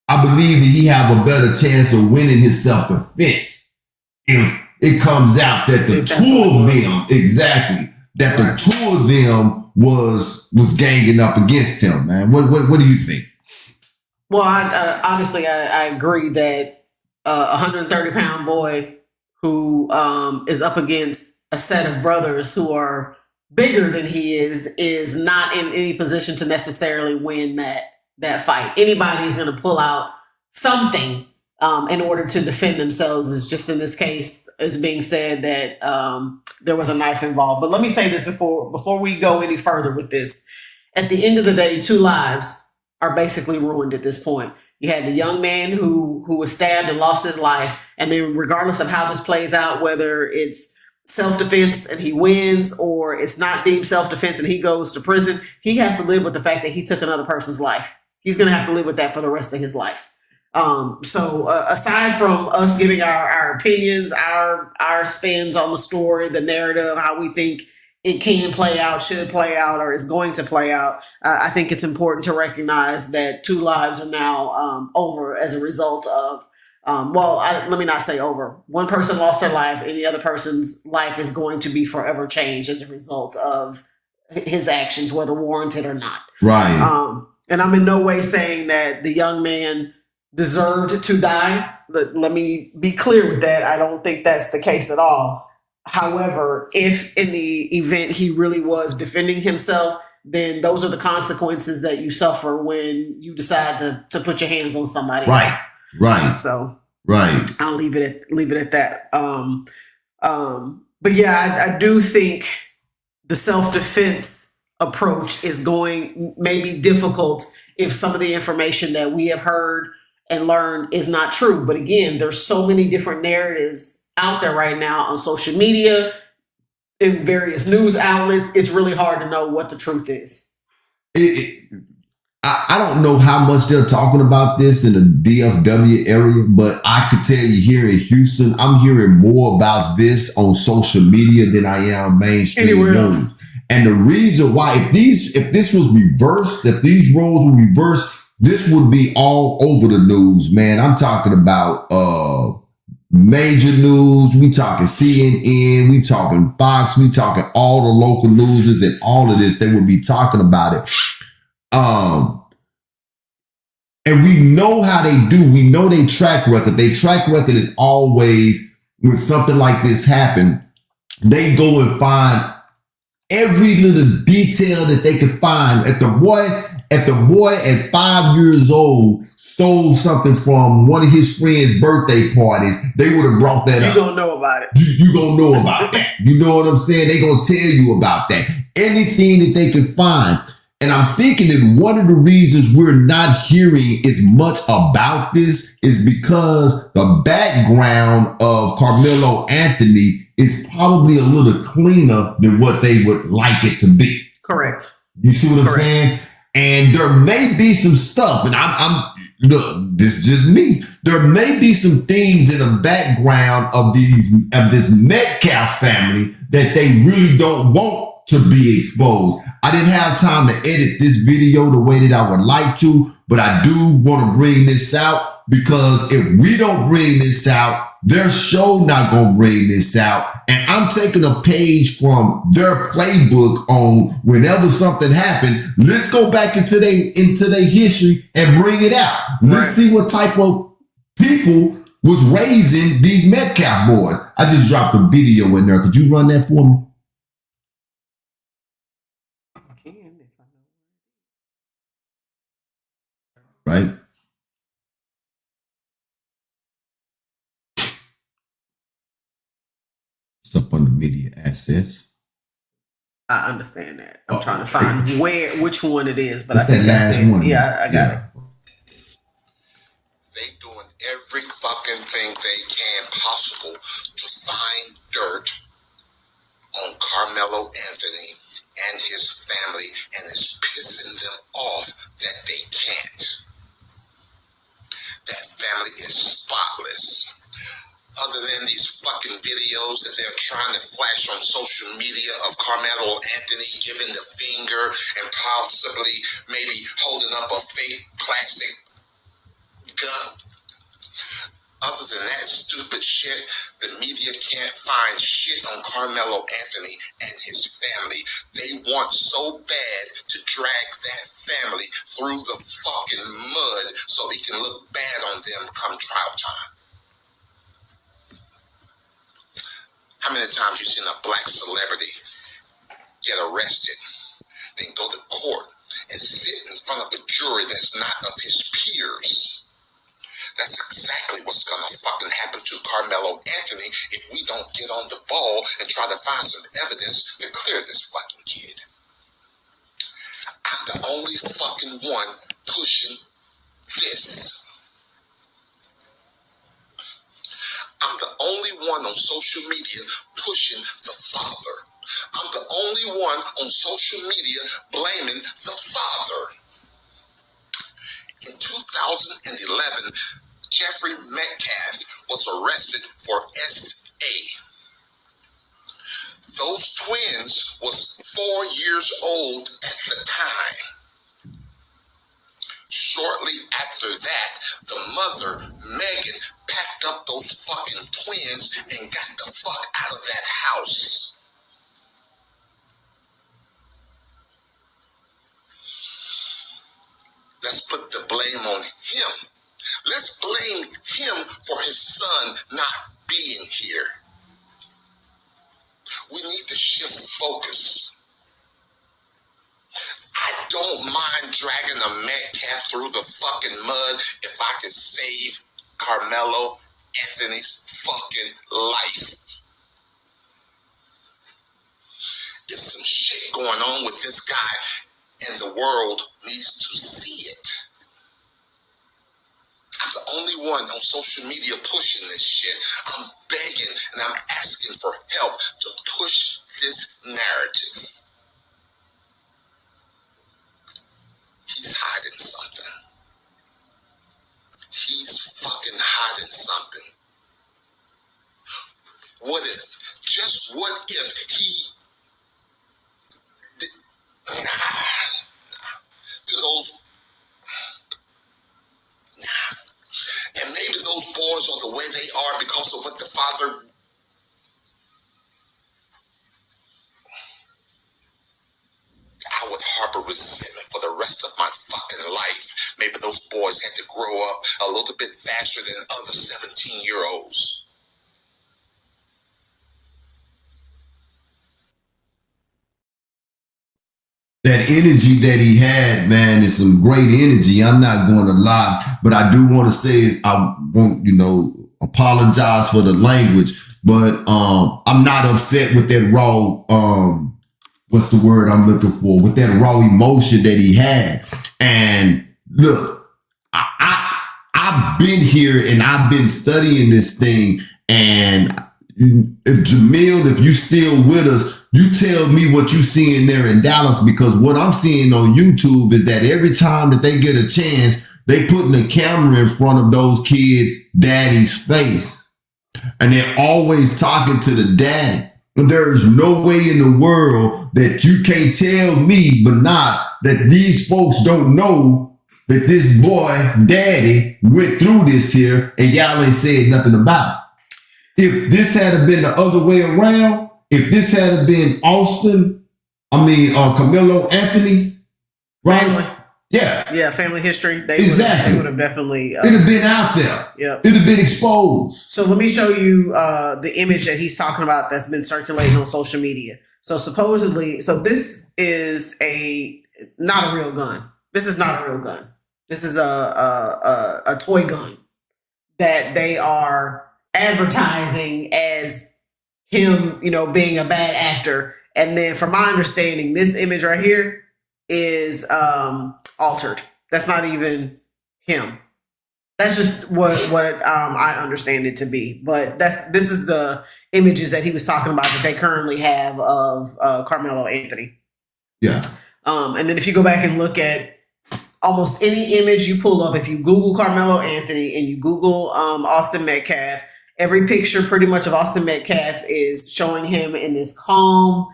I believe that he have a better chance of winning his self-defense if it comes out that the two of them, that the two of them was ganging up against him, man. What do you think? Well, obviously I agree that a 130-pound boy who is up against a set of brothers who are bigger than he is not in any position to necessarily win that fight. Anybody's going to pull out something in order to defend themselves. It's just in this case, it's being said that there was a knife involved. But let me say this before we go any further with this. At the end of the day, 2 lives are basically ruined at this point. You had the young man who was stabbed and lost his life. And then regardless of how this plays out, whether it's self-defense and he wins, or it's not deemed self-defense and he goes to prison, he has to live with the fact that he took another person's life. He's going to have to live with that for the rest of his life. So aside from us giving our opinions, our spins on the story, the narrative, how we think it can play out, should play out, or is going to play out, I think it's important to recognize that 2 lives are now over as a result of. Let me not say over. One person lost their life, and the other person's life is going to be forever changed as a result of his actions, whether warranted or not. Right. And I'm in no way saying that the young man deserved to die. Let me be clear with that. I don't think that's the case at all. However, if in the event he really was defending himself, then those are the consequences that you suffer when you decide to put your hands on somebody else. Right. So right. I'll leave it at that. But yeah, I do think the self-defense approach may be difficult if some of the information that we have heard and learned is not true. But again, there's so many different narratives out there right now on social media, in various news outlets. It's really hard to know what the truth is. I don't know how much they're talking about this in the DFW area, but I could tell you here in Houston, I'm hearing more about this on social media than I am mainstream news. And the reason why, if this was reversed, if these roles were reversed, this would be all over the news, man. I'm talking about major news. We talking CNN. We talking Fox. We talking all the local newses and all of this. They would be talking about it. And we know how they do. We know their track record. Their track record is always, when something like this happen, they go and find every little detail that they could find. If the boy at 5 years old stole something from one of his friends' birthday parties, they would have brought that up. You gonna know about it. You gonna know about that. You know what I'm saying? They gonna tell you about that. Anything that they can find. And I'm thinking that one of the reasons we're not hearing as much about this is because the background of Karmelo Anthony is probably a little cleaner than what they would like it to be. Correct. You see what I'm saying? And there may be some stuff, and look, this is just me. There may be some things in the background of this Metcalf family that they really don't want to be exposed. I didn't have time to edit this video the way that I would like to, but I do want to bring this out because if we don't bring this out, their show not going to bring this out. And I'm taking a page from their playbook on whenever something happened, let's go back into their history and bring it out. Let's see what type of people was raising these Metcalf boys. I just dropped a video in there. Could you run that for me? Right? It's up on the media assets. I understand that. I'm trying to find which one it is, but it's I think that's that last one. Yeah, I got it. They doing every fucking thing they can possible to find dirt on Karmelo Anthony and his family, and it's pissing them off that they can't. That family is spotless. Other than these fucking videos that they're trying to flash on social media of Karmelo Anthony giving the finger and possibly maybe holding up a fake plastic gun. Other than that stupid shit, the media can't find shit on Karmelo Anthony and his family. They want so bad to drag that family through the fucking mud so they can look bad on them come trial time. How many times you seen a black celebrity get arrested, then go to court and sit in front of a jury that's not of his peers? That's exactly what's gonna fucking happen to Karmelo Anthony if we don't get on the ball and try to find some evidence to clear this fucking kid. I'm the only fucking one pushing this. I'm the only one on social media pushing the father. I'm the only one on social media blaming the father. In 2011, arrested for SA. Those twins was 4 years old at the time. Shortly after that, the mother, Megan, packed up those fucking twins and got the fuck out of that house. Let's put the blame on him. Let's blame him for his son not being here. We need to shift focus. I don't mind dragging a Metcalf through the fucking mud if I can save Karmelo Anthony's fucking life. There's some shit going on with this guy, and the world needs to see it. I'm the only one on social media pushing this shit. I'm begging and I'm asking for help to push this narrative. He's hiding something. He's fucking hiding something. What if, just what if he did, to those, and maybe those boys are the way they are because of what the father. I would harbor resentment for the rest of my fucking life. Maybe those boys had to grow up a little bit faster than other 17-year-olds. That energy that he had, man, is some great energy. I'm not going to lie, but I do want to say, I won't, apologize for the language, but I'm not upset with that raw, what's the word I'm looking for? With that raw emotion that he had. And look, I've been here and I've been studying this thing. And if Jamil, if you still with us, you tell me what you see in there in Dallas, because what I'm seeing on YouTube is that every time that they get a chance, they putting a camera in front of those kids' daddy's face. And they're always talking to the daddy. There is no way in the world that you can't tell me, but not that these folks don't know that this boy, daddy, went through this here and y'all ain't said nothing about it. If this had been the other way around, if this had been Karmelo Anthony's, right? Family. Yeah, family history. They would have definitely. It'd have been out there. Yeah, it'd have been exposed. So let me show you the image that he's talking about that's been circulating on social media. So supposedly, this is not a real gun. This is not a real gun. This is a toy gun that they are advertising as him, being a bad actor. And then from my understanding, this image right here is altered. That's not even him. That's just what I understand it to be. But this is the images that he was talking about that they currently have of Karmelo Anthony. Yeah. And then if you go back and look at almost any image you pull up, if you Google Karmelo Anthony and you Google Austin Metcalf, every picture pretty much of Austin Metcalf is showing him in this calm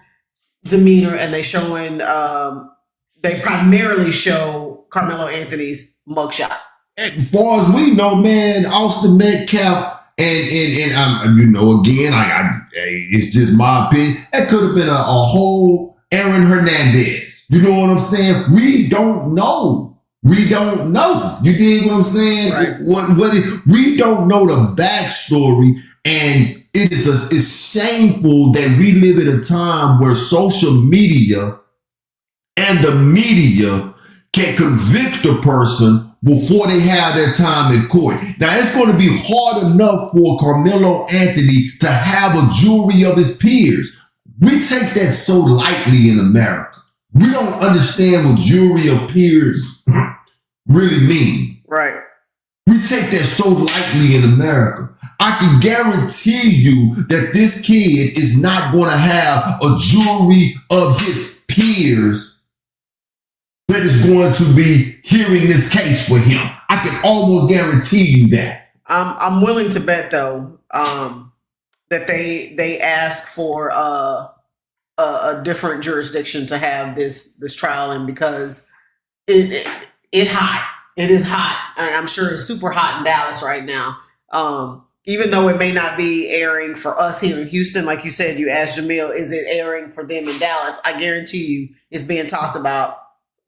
demeanor, and they primarily show Karmelo Anthony's mugshot. As far as we know, man, Austin Metcalf and again, it's just my opinion. That could have been a whole Aaron Hernandez. You know what I'm saying? We don't know. We don't know. You dig what I'm saying? Right. We don't know the backstory, and it's shameful that we live in a time where social media and the media can convict a person before they have their time in court. Now, it's going to be hard enough for Karmelo Anthony to have a jury of his peers. We take that so lightly in America. We don't understand what jury of peers really mean. Right. We take that so lightly in America. I can guarantee you that this kid is not going to have a jury of his peers that is going to be hearing this case for him. I can almost guarantee you that. I'm willing to bet though that they ask for a different jurisdiction to have this trial in, because it hot. It is hot. And I'm sure it's super hot in Dallas right now. Even though it may not be airing for us here in Houston, like you said, you asked Jamil, is it airing for them in Dallas? I guarantee you it's being talked about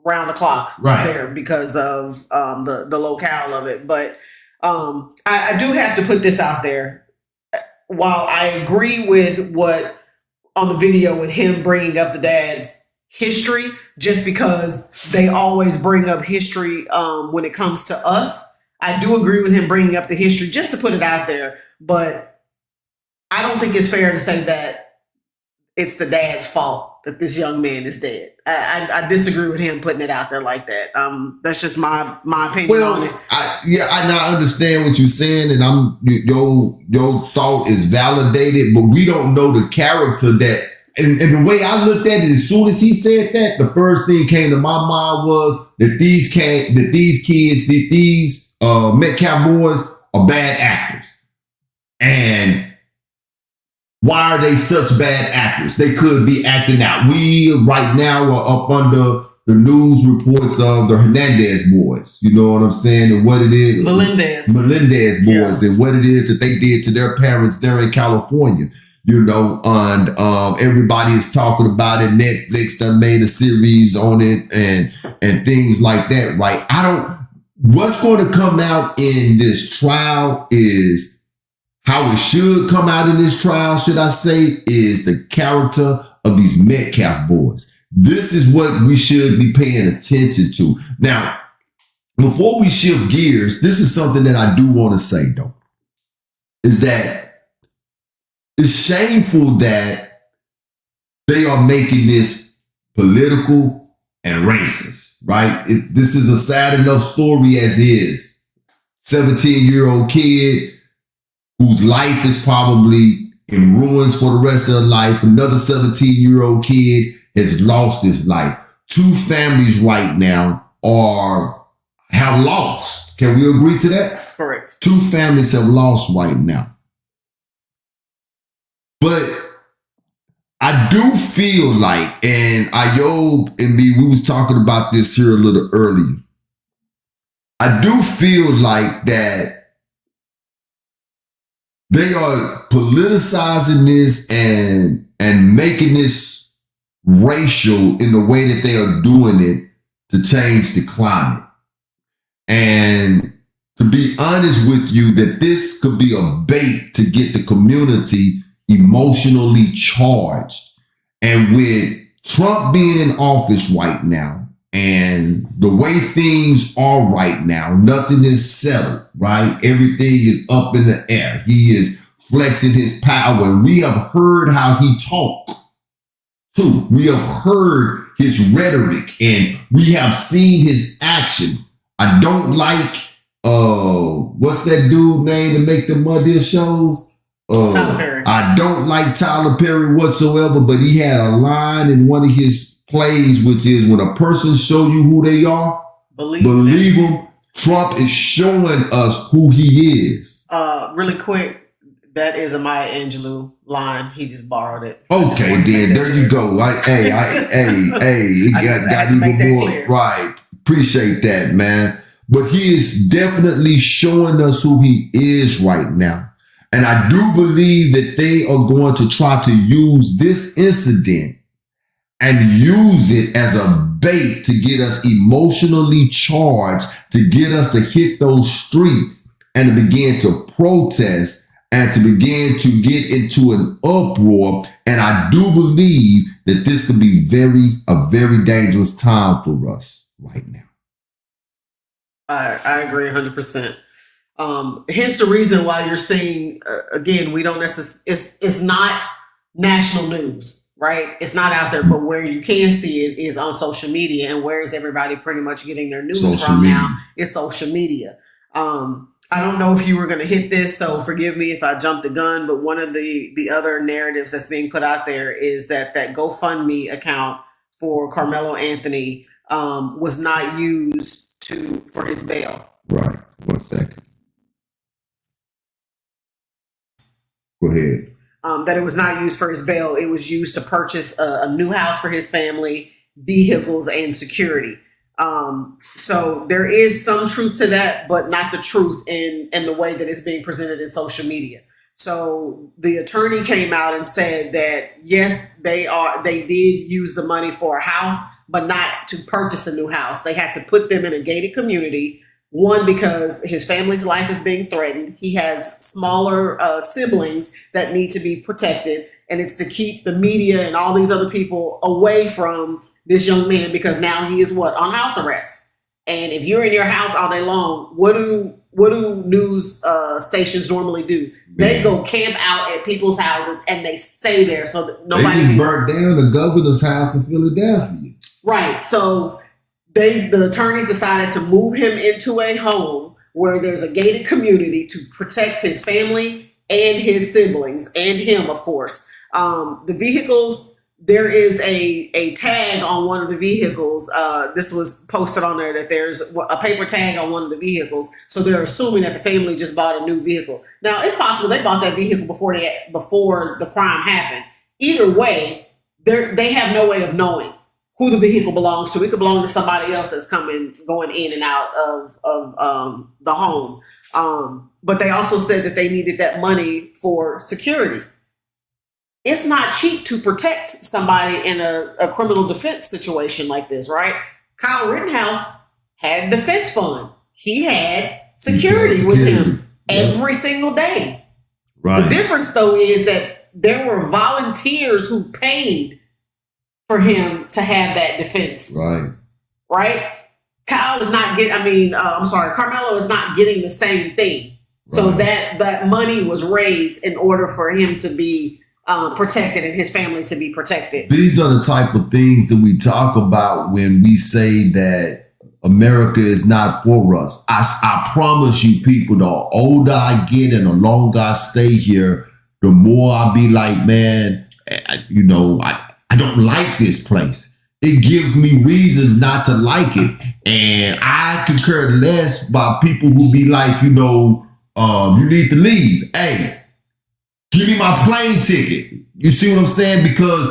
round the clock there because of the locale of it. But I do have to put this out there. While I agree with what on the video with him bringing up the dad's history, just because they always bring up history when it comes to us, I do agree with him bringing up the history just to put it out there. But I don't think it's fair to say that it's the dad's fault that this young man is dead. I disagree with him putting it out there like that. That's just my opinion on it. I understand what you're saying, and your thought is validated, but we don't know the character that. And the way I looked at it, as soon as he said that, the first thing came to my mind was that these Metcalf boys are bad actors. And why are they such bad actors? They could be acting out. We right now are up under the news reports of the Hernandez boys. You know what I'm saying? And what it is. Melendez boys, and what it is that they did to their parents there in California. You know, and everybody is talking about it. Netflix done made a series on it and things like that, right? What's going to come out in this trial is how it should come out in this trial, should I say, is the character of these Metcalf boys. This is what we should be paying attention to. Now, before we shift gears, this is something that I do want to say, though, is that it's shameful that they are making this political and racist, right? This is a sad enough story as is. 17-year-old kid whose life is probably in ruins for the rest of their life. Another 17-year-old kid has lost his life. Two families right now have lost. Can we agree to that? Correct. Two families have lost right now. But I do feel like, and Ayob and me, we was talking about this here a little earlier. I do feel like that they are politicizing this and making this racial in the way that they are doing it to change the climate. And to be honest with you, that this could be a bait to get the community emotionally charged. And with Trump being in office right now and the way things are right now, nothing is settled, right? Everything is up in the air. He is flexing his power. And we have heard how he talked too. We have heard his rhetoric and we have seen his actions. I don't like, what's that dude name to make the Muddy shows? Tyler Perry. I don't like Tyler Perry whatsoever, but he had a line in one of his plays, which is, when a person show you who they are, believe them. Trump is showing us who he is. Really quick, that is a Maya Angelou line. He just borrowed it. Okay, then there you go. It got even more clear. Right. Appreciate that, man. But he is definitely showing us who he is right now. And I do believe that they are going to try to use this incident and use it as a bait to get us emotionally charged, to get us to hit those streets and to begin to protest and to begin to get into an uproar. And I do believe that this could be a very dangerous time for us right now. I agree 100%. Hence the reason why you're seeing, again, we don't necessarily, it's not national news, right? It's not out there, but where you can see it is on social media. And where is everybody pretty much getting their news from now? It's social media. I don't know if you were going to hit this, so forgive me if I jumped the gun, but one of the other narratives that's being put out there is that GoFundMe account for Karmelo Anthony was not used for his bail. Right. 1 second. Go ahead. That it was not used for his bail. It was used to purchase a new house for his family, vehicles, and security. So there is some truth to that, but not the truth in the way that it's being presented in social media. So the attorney came out and said that yes, they did use the money for a house, but not to purchase a new house. They had to put them in a gated community. One, because his family's life is being threatened. He has smaller siblings that need to be protected. And it's to keep the media and all these other people away from this young man, because now he is on house arrest. And if you're in your house all day long, what do news stations normally do? They go camp out at people's houses and they stay there so that nobody. They just burnt down the governor's house in Philadelphia. Right. So the attorneys decided to move him into a home where there's a gated community to protect his family and his siblings and him, of course. The vehicles, there is a tag on one of the vehicles. This was posted on there that there's a paper tag on one of the vehicles. So they're assuming that the family just bought a new vehicle. Now, it's possible they bought that vehicle before the crime happened. Either way, they have no way of knowing who the vehicle belongs to. It could belong to somebody else that's going in and out of the home. But they also said that they needed that money for security. It's not cheap to protect somebody in a criminal defense situation like this, right? Kyle Rittenhouse had a defense fund. He had security with him every single day. Right. The difference, though, is that there were volunteers who paid for him to have that defense. Right? Kyle is not Karmelo is not getting the same thing. Right. So that money was raised in order for him to be protected and his family to be protected. These are the type of things that we talk about when we say that America is not for us. I promise you, people, the older I get and the longer I stay here, the more I'll be like, man, I don't like this place. It gives me reasons not to like it. And I could care less about people who be like, you need to leave. Hey, give me my plane ticket. You see what I'm saying? Because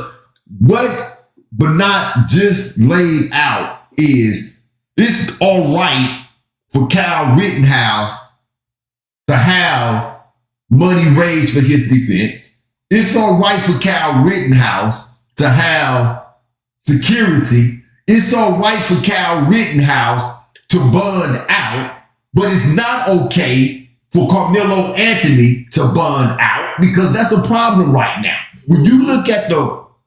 what Bernat just laid out is it's all right for Kyle Rittenhouse to have money raised for his defense. It's all right for Kyle Rittenhouse to have security. It's all right for Kyle Rittenhouse to bond out, but it's not okay for Carmelo Anthony to bond out, because that's a problem right now. When you look at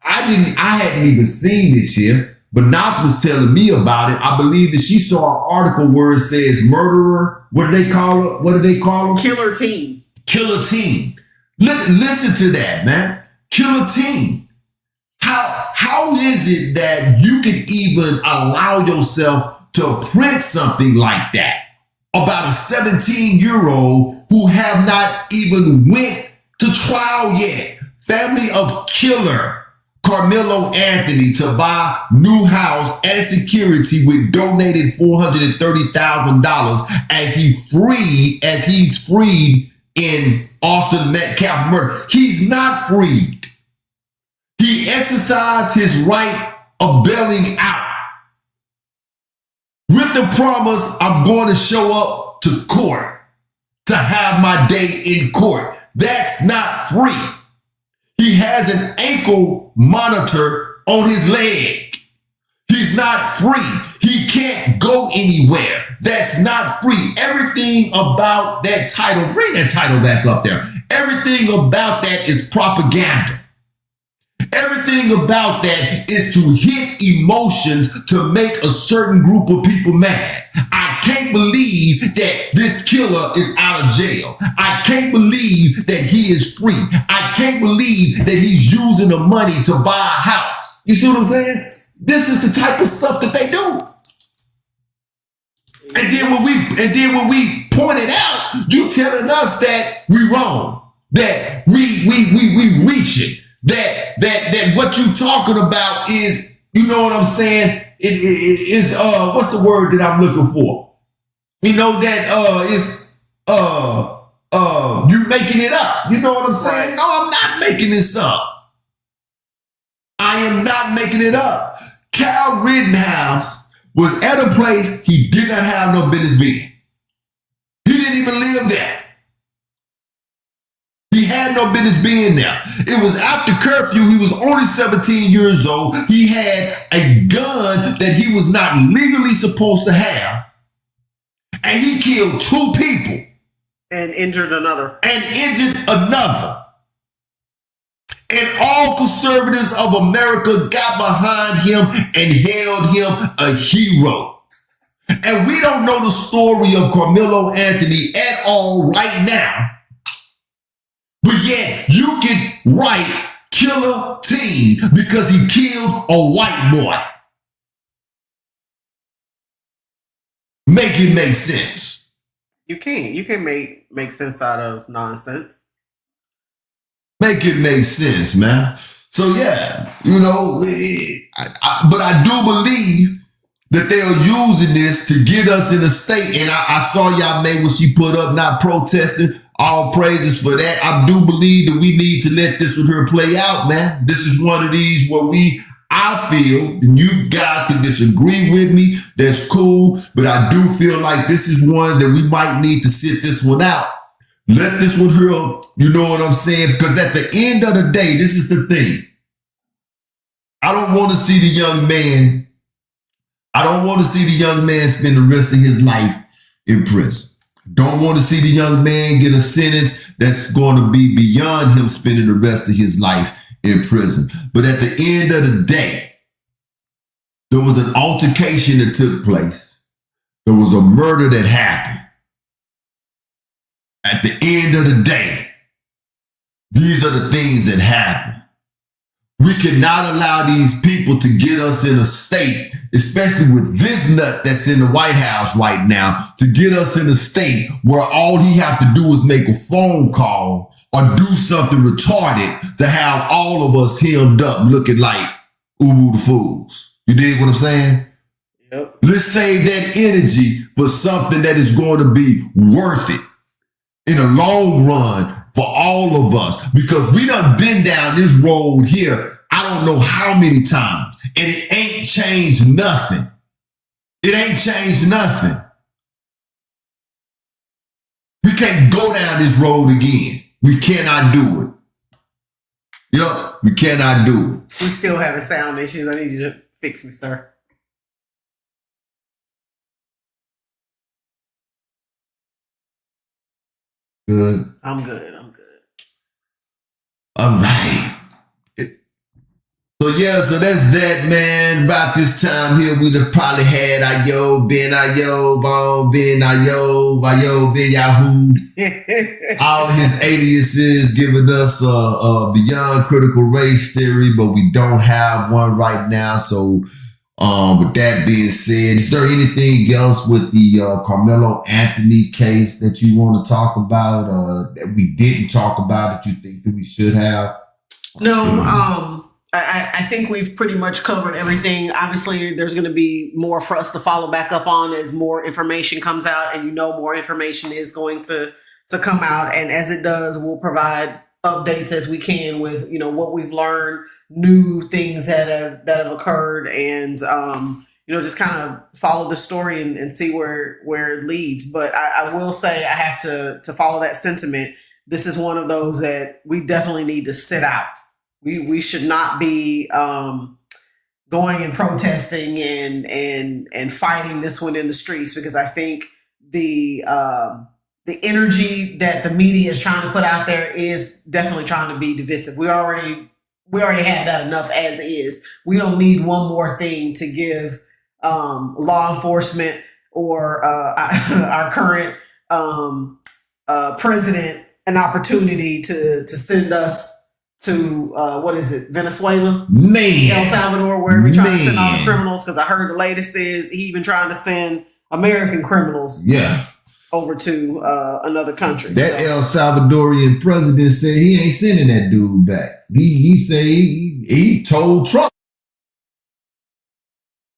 I hadn't even seen this here, but Nath was telling me about it. I believe that she saw an article where it says murderer. What do they call it? What do they call them? Killer team. Killer team. Listen to that, man. Killer team. How is it that you can even allow yourself to print something like that about a 17-year-old who have not even went to trial yet? Family of killer Carmelo Anthony to buy new house and security with donated $430,000 as he's freed in Austin Metcalf murder. He's not freed. He exercised his right of bailing out with the promise, I'm going to show up to court to have my day in court. That's not free. He has an ankle monitor on his leg. He's not free. He can't go anywhere. That's not free. Everything about that title, bring that title back up there. Everything about that is propaganda. Everything about that is to hit emotions to make a certain group of people mad. I can't believe that this killer is out of jail. I can't believe that he is free. I can't believe that he's using the money to buy a house. You see what I'm saying? This is the type of stuff that they do. And then when we point it out, you telling us that we wrong, that we reaching. That what you talking about is, you know what I'm saying? It is what's the word that I'm looking for? You know that it's you making it up. You know what I'm saying? Right. No, I'm not making this up. I am not making it up. Cal Rittenhouse was at a place he did not have no business being. He didn't even live there. He had no business being there. It was after curfew. He was only 17 years old. He had a gun that he was not legally supposed to have. And he killed 2 people. And injured another. And all conservatives of America got behind him and held him a hero. And we don't know the story of Karmelo Anthony at all right now. But yet you can write killer teen because he killed a white boy. Make it make sense. You can make sense out of nonsense. Make it make sense, man. So yeah, you know, but I do believe that they are using this to get us in a state. And I saw y'all made what she put up, not protesting. All praises for that. I do believe that we need to let this with her play out, man. This is one of these where I feel, and you guys can disagree with me, that's cool, but I do feel like this is one that we might need to sit this one out. Let this one hear, you know what I'm saying? Because at the end of the day, this is the thing. I don't want to see the young man. I don't want to see the young man spend the rest of his life in prison. Don't want to see the young man get a sentence that's going to be beyond him spending the rest of his life in prison. But at the end of the day, there was an altercation that took place. There was a murder that happened. At the end of the day, these are the things that happen. We cannot allow these people to get us in a state, especially with this nut that's in the White House right now, to get us in a state where all he have to do is make a phone call or do something retarded to have all of us hemmed up looking like Ubu the Fools. You dig what I'm saying? Yep. Let's save that energy for something that is going to be worth it in the long run for all of us, because we done been down this road here, I don't know how many times, and it ain't changed nothing. It ain't changed nothing. We can't go down this road again. We cannot do it. Yup, we cannot do it. We still having sound issues. I need you to fix me, sir. Good. I'm good. All right. So yeah, so that's that, man. About this time here, we'd have probably had Ayo, Ben Ayo, Bon, Ben Ayo, Ayo, Ben Yahoo. All his aliases giving us beyond critical race theory, but we don't have one right now. So with that being said, is there anything else with the Karmelo Anthony case that you want to talk about that we didn't talk about that you think that we should have? No, I think we've pretty much covered everything. Obviously, there's going to be more for us to follow back up on as more information comes out, and more information is going to come out. And as it does, we'll provide updates as we can with what we've learned, new things that have occurred, and just kind of follow the story and see where it leads. But I will say I have to follow that sentiment. This is one of those that we definitely need to sit out. We should not be going and protesting and fighting this one in the streets, because I think the energy that the media is trying to put out there is definitely trying to be divisive. We already have that enough as is. We don't need one more thing to give law enforcement or our current president an opportunity to send us to Venezuela, man, El Salvador, where we're trying to send all the criminals. Because I heard the latest is he even trying to send American criminals, over to another country. That El Salvadorian president said he ain't sending that dude back. He said he told Trump.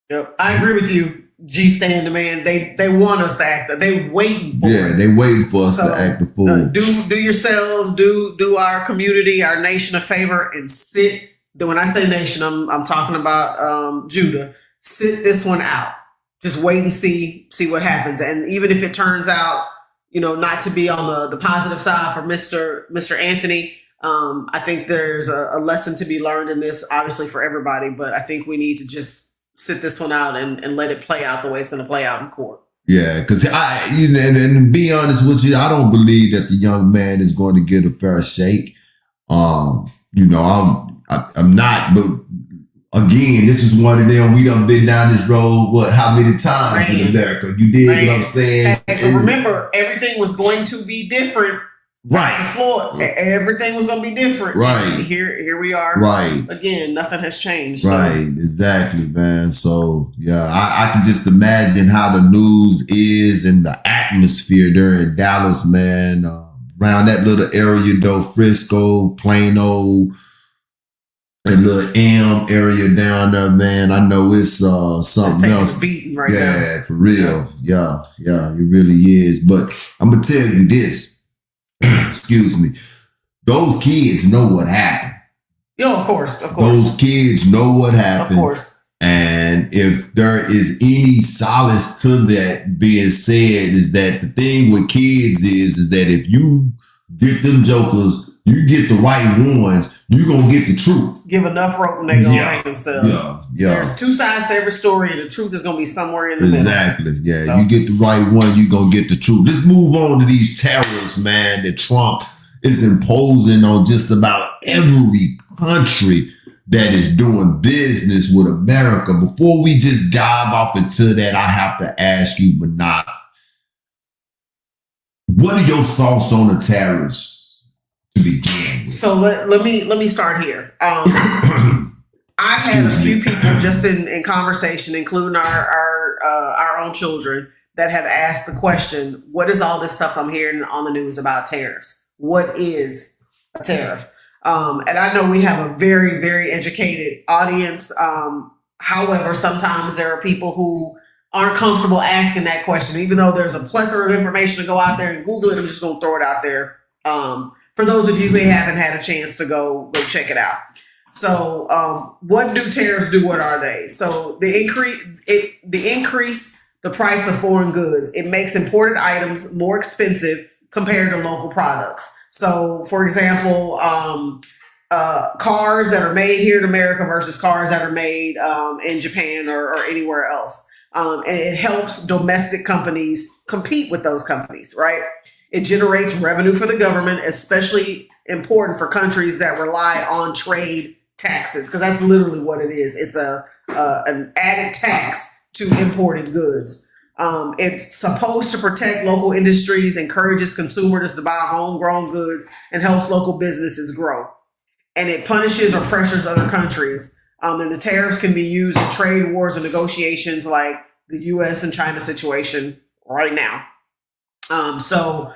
Yep, I agree with you. G-Stand demand. They want us to act. They waiting for Yeah, it. they waiting for us to act the fool. Do yourselves, do our community, our nation a favor and sit. When I say nation, I'm talking about Judah. Sit this one out. Just wait and see what happens. And even if it turns out, not to be on the positive side for Mr. Anthony, I think there's a lesson to be learned in this, obviously for everybody. But I think we need to just sit this one out and let it play out the way it's going to play out in court. Yeah, because and to be honest with you, I don't believe that the young man is going to get a fair shake. I'm not, but again, this is one of them. We done been down this road, how many times in America? You did what I'm saying? But remember, everything was going to be different. Right. Florida, everything was going to be different. Right. Here we are. Right. Again, nothing has changed. Right. So. Exactly, man. So, yeah, I can just imagine how the news is and the atmosphere there in Dallas, man. Around that little area, though, Frisco, Plano, and little area down there, man. I know it's something else. Beating right now. Yeah, for real. Yeah, it really is. But I'm going to tell you this. Excuse me. Those kids know what happened. Yeah, of course. Those kids know what happened. Of course. And if there is any solace to that being said, is that the thing with kids is that if you get them jokers, you get the right ones, you're going to get the truth. Give enough rope and they're going to hang themselves. Yeah. There's two sides to every story, and the truth is going to be somewhere in the middle. Exactly. Yeah, so. You get the right one, you're going to get the truth. Let's move on to these tariffs, man, that Trump is imposing on just about every country that is doing business with America. Before we just dive off into that, I have to ask you, Manat, what are your thoughts on the tariffs? Begin. So let me start here. I've had a few people just in conversation, including our own children, that have asked the question, what is all this stuff I'm hearing on the news about tariffs? What is a tariff? And I know we have a very, very educated audience. However, sometimes there are people who aren't comfortable asking that question, even though there's a plethora of information to go out there and Google it. I'm just going to throw it out there. For those of you who haven't had a chance to go check it out. So what do tariffs do? What are they? So they increase the price of foreign goods. It makes imported items more expensive compared to local products. So, for example, cars that are made here in America versus cars that are made in Japan or anywhere else. And it helps domestic companies compete with those companies, right? It generates revenue for the government, especially important for countries that rely on trade taxes, because that's literally what it is. It's an added tax to imported goods. It's supposed to protect local industries, encourages consumers to buy homegrown goods, and helps local businesses grow. And it punishes or pressures other countries. And the tariffs can be used in trade wars and negotiations like the U.S. and China situation right now. So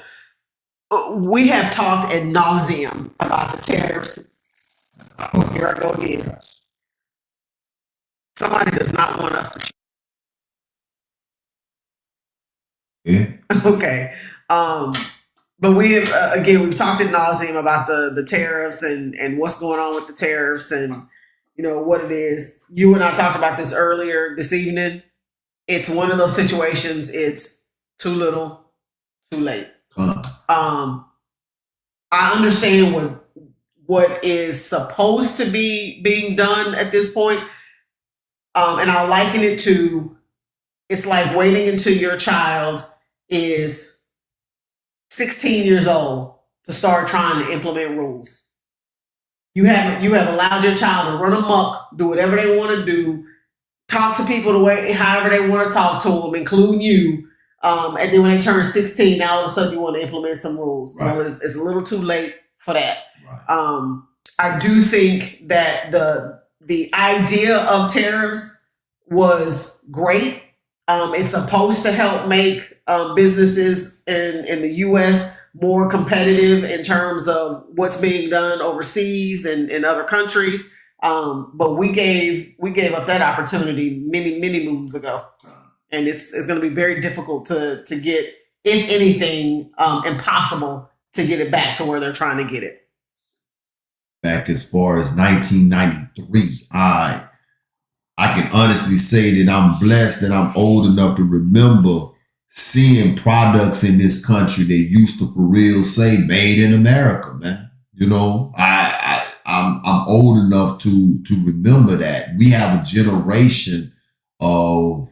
we have talked ad nauseum about the tariffs. Here I go again. Somebody does not want us to. Yeah. Okay. But we have, we've talked ad nauseum about the tariffs and what's going on with the tariffs and, what it is. You and I talked about this earlier this evening. It's one of those situations. It's too little, too late. I understand what is supposed to be being done at this point. And I liken it to, it's like waiting until your child is 16 years old to start trying to implement rules. You have allowed your child to run amok, do whatever they want to do, talk to people the way, however they want to talk to them, including you. And then when they turn 16, now all of a sudden you want to implement some rules. Right. Well, it's a little too late for that. Right. I do think that the idea of tariffs was great. It's supposed to help make businesses in the U.S. more competitive in terms of what's being done overseas and in other countries. But we gave up that opportunity many moons ago. and it's going to be very difficult to get, if anything, impossible to get it back to where they're trying to get it. Back as far as 1993, I can honestly say that I'm blessed that I'm old enough to remember seeing products in this country that used to for real say "Made in America," man. You know, I'm old enough to remember that. We have a generation of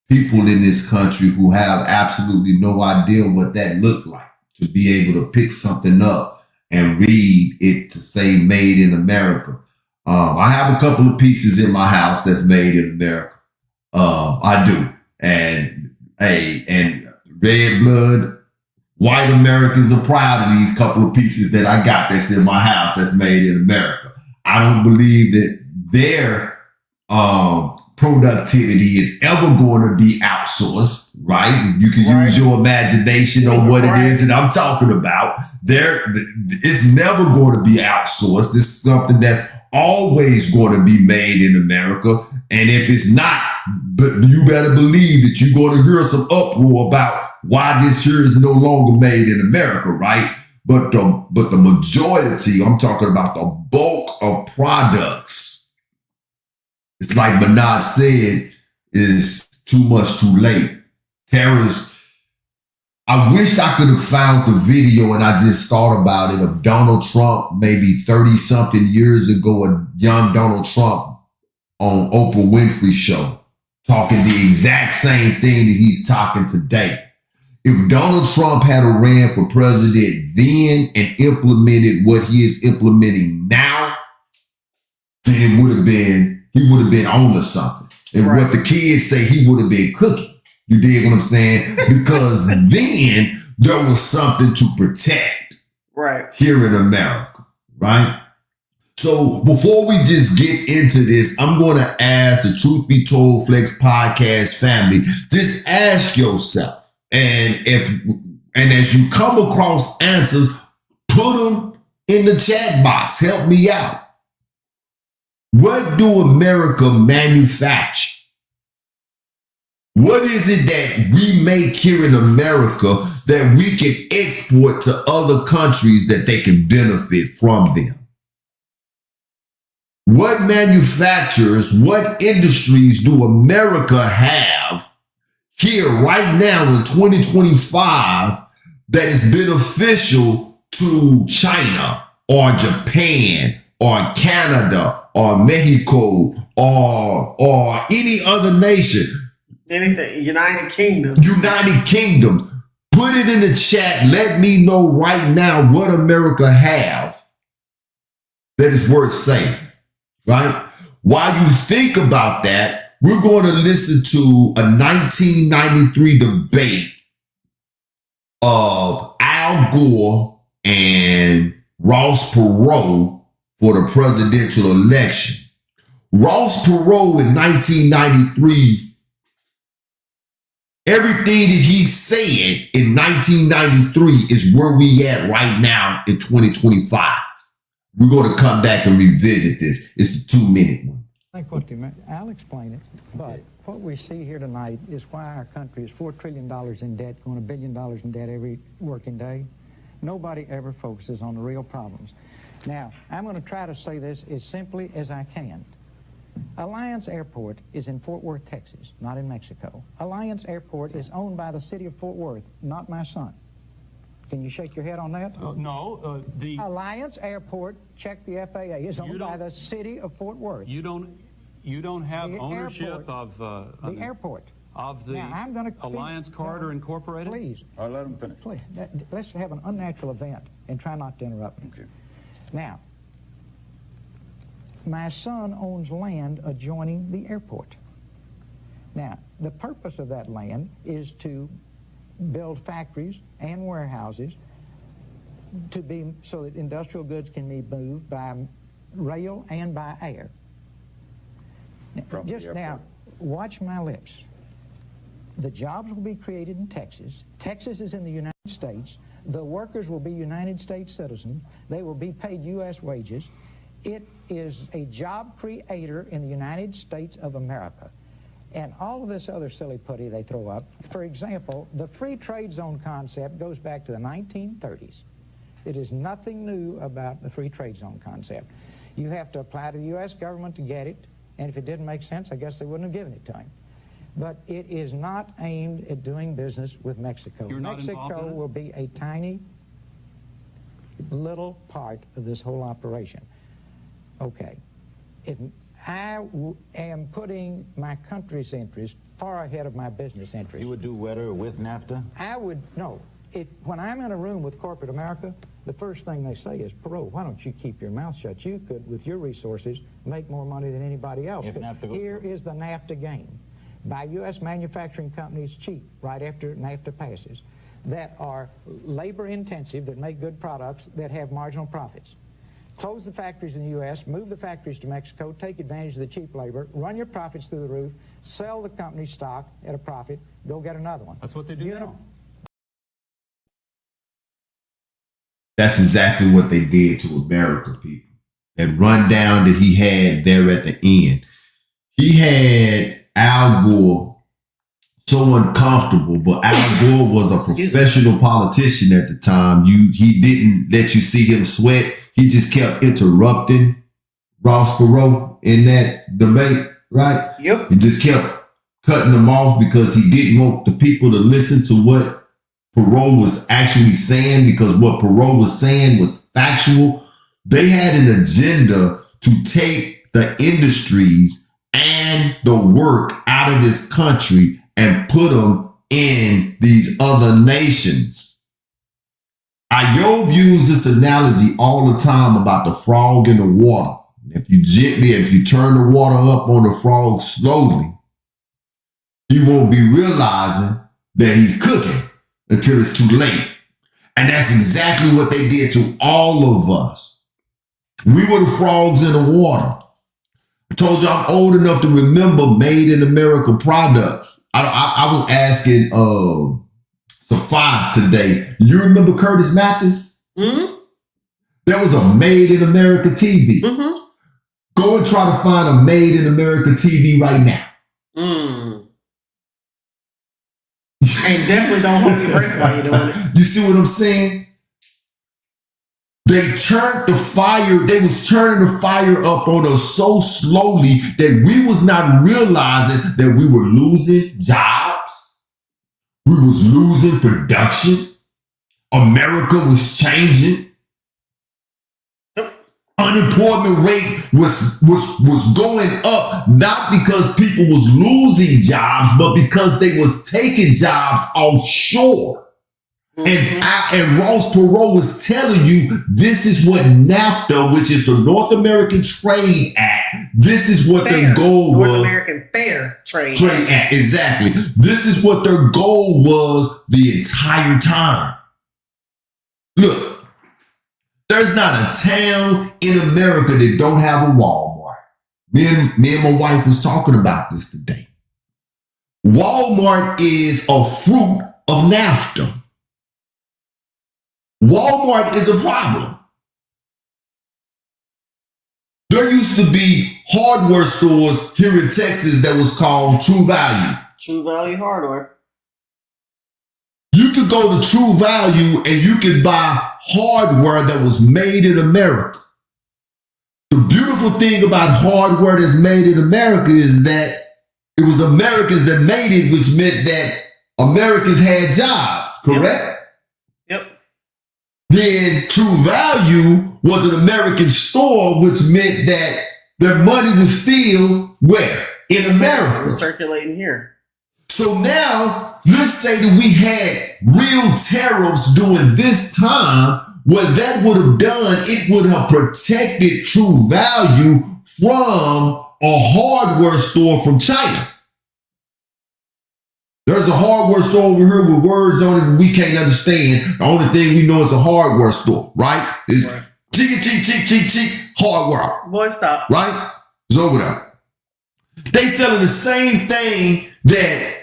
people in this country who have absolutely no idea what that looked like, to be able to pick something up and read it to say "Made in America." I have a couple of pieces in my house that's made in America. I do. And red blood, white Americans are proud of these couple of pieces that I got that's in my house that's made in America. I don't believe that their productivity is ever going to be outsourced, right? You can use your imagination on what it is that I'm talking about. It's never going to be outsourced. This is something that's always going to be made in America. And if it's not, but you better believe that you're going to hear some uproar about why this here is no longer made in America, right? But the majority, I'm talking about the bulk of products, it's like Bernard said, is too much too late. Tariffs, I wish I could have found the video, and I just thought about it, of Donald Trump maybe 30-something years ago, a young Donald Trump on Oprah Winfrey's show, talking the exact same thing that he's talking today. If Donald Trump had ran for president then and implemented what he is implementing now, then he would have been on to something. And what the kids say, he would have been cooking. You dig what I'm saying? Because then there was something to protect here in America, right? So before we just get into this, I'm going to ask the Truth Be Told Flex podcast family, just ask yourself, and as you come across answers, put them in the chat box. Help me out. What do America manufacture? What is it that we make here in America that we can export to other countries that they can benefit from them? What manufacturers, what industries do America have here right now in 2025 that is beneficial to China or Japan or Canada or Mexico or any other nation? Anything. United Kingdom. United Kingdom. Put it in the chat. Let me know right now what America have that is worth saving. Right? While you think about that, we're going to listen to a 1993 debate of Al Gore and Ross Perot for the presidential election. Ross Perot in 1993, everything that he said in 1993 is where we at right now in 2025. We're going to come back and revisit this. It's the 2-minute one. I'll explain it, but what we see here tonight is why our country is $4 trillion in debt, going $1 billion in debt every working day. Nobody ever focuses on the real problems. Now, I'm going to try to say this as simply as I can. Alliance Airport is in Fort Worth, Texas, not in Mexico. Alliance Airport is owned by the city of Fort Worth, not my son. Can you shake your head on that? No. The Alliance Airport, check the FAA, is owned by the city of Fort Worth. You don't have ownership of the airport of the now, I'm gonna Alliance Corridor Incorporated. Please. All right, let him finish. Please. Let's have an unnatural event and try not to interrupt me. Okay. Now, my son owns land adjoining the airport. Now, the purpose of that land is to build factories and warehouses to be so that industrial goods can be moved by rail and by air. Just now, watch my lips. The jobs will be created in Texas. Texas is in the United States. The workers will be United States citizens. They will be paid U.S. wages. It is a job creator in the United States of America. and all of this other silly putty they throw up. For example, the free trade zone concept goes back to the 1930s. It is nothing new about the free trade zone concept. You have to apply to the U.S. government to get it, and if it didn't make sense, I guess they wouldn't have given it to him. But it is not aimed at doing business with Mexico. You're not involved in Mexico it? will be a tiny little part of this whole operation. Okay. Am putting my country's interest far ahead of my business interest. You would do whether with NAFTA? I would, no. When I'm in a room with corporate America, the first thing they say is, Perot, why don't you keep your mouth shut? You could, with your resources, make more money than anybody else. Here is the NAFTA game. By U.S. manufacturing companies cheap right after NAFTA passes, that are labor intensive, that make good products, that have marginal profits. Close the factories in the U.S., move the factories to Mexico, take advantage of the cheap labor, run your profits through the roof, sell the company's stock at a profit, go get another one. That's what they do now. That's exactly what they did to America, people. That rundown that he had there at the end. He had Al Gore so uncomfortable, but Al Gore was a professional politician at the time. He didn't let you see him sweat. He just kept interrupting Ross Perot in that debate, right? Yep. He just kept cutting them off because he didn't want the people to listen to what Perot was actually saying, because what Perot was saying was factual. They had an agenda to take the industries and the work out of this country and put them in these other nations. Ayob used this analogy all the time about the frog in the water. If you turn the water up on the frog slowly, he won't be realizing that he's cooking until it's too late. And that's exactly what they did to all of us. We were the frogs in the water. I told you I'm old enough to remember Made in America products. I was asking Safai today. You remember Curtis Mathis? Mm-hmm. There was a Made in America TV. Mm-hmm. Go and try to find a Made in America TV right now. Mm. And definitely don't hold your breath while you're doing it. You see what I'm saying? They turned the fire, they was turning the fire up on us so slowly that we was not realizing that we were losing jobs. We was losing production. America was changing. Unemployment rate was going up, not because people was losing jobs, but because they was taking jobs offshore. And Ross Perot was telling you, this is what NAFTA, which is the North American Trade Act, this is what their goal was. North American Fair Trade Act, exactly. This is what their goal was the entire time. Look, there's not a town in America that don't have a Walmart. Me and my wife was talking about this today. Walmart is a fruit of NAFTA. Walmart is a problem. There used to be hardware stores here in Texas that was called True Value. True Value Hardware. You could go to True Value and you could buy hardware that was made in America. The beautiful thing about hardware that's made in America is that it was Americans that made it, which meant that Americans had jobs, correct? Yep. Then True Value was an American store, which meant that their money was still where? In America. It was circulating here. So now, let's say that we had real tariffs during this time. What that would have done, it would have protected True Value from a hardware store from China. There's a hardware store over here with words on it we can't understand. The only thing we know is a hardware store, right? It's cheek, hardware. Boy, stop. Right? It's over there. They selling the same thing that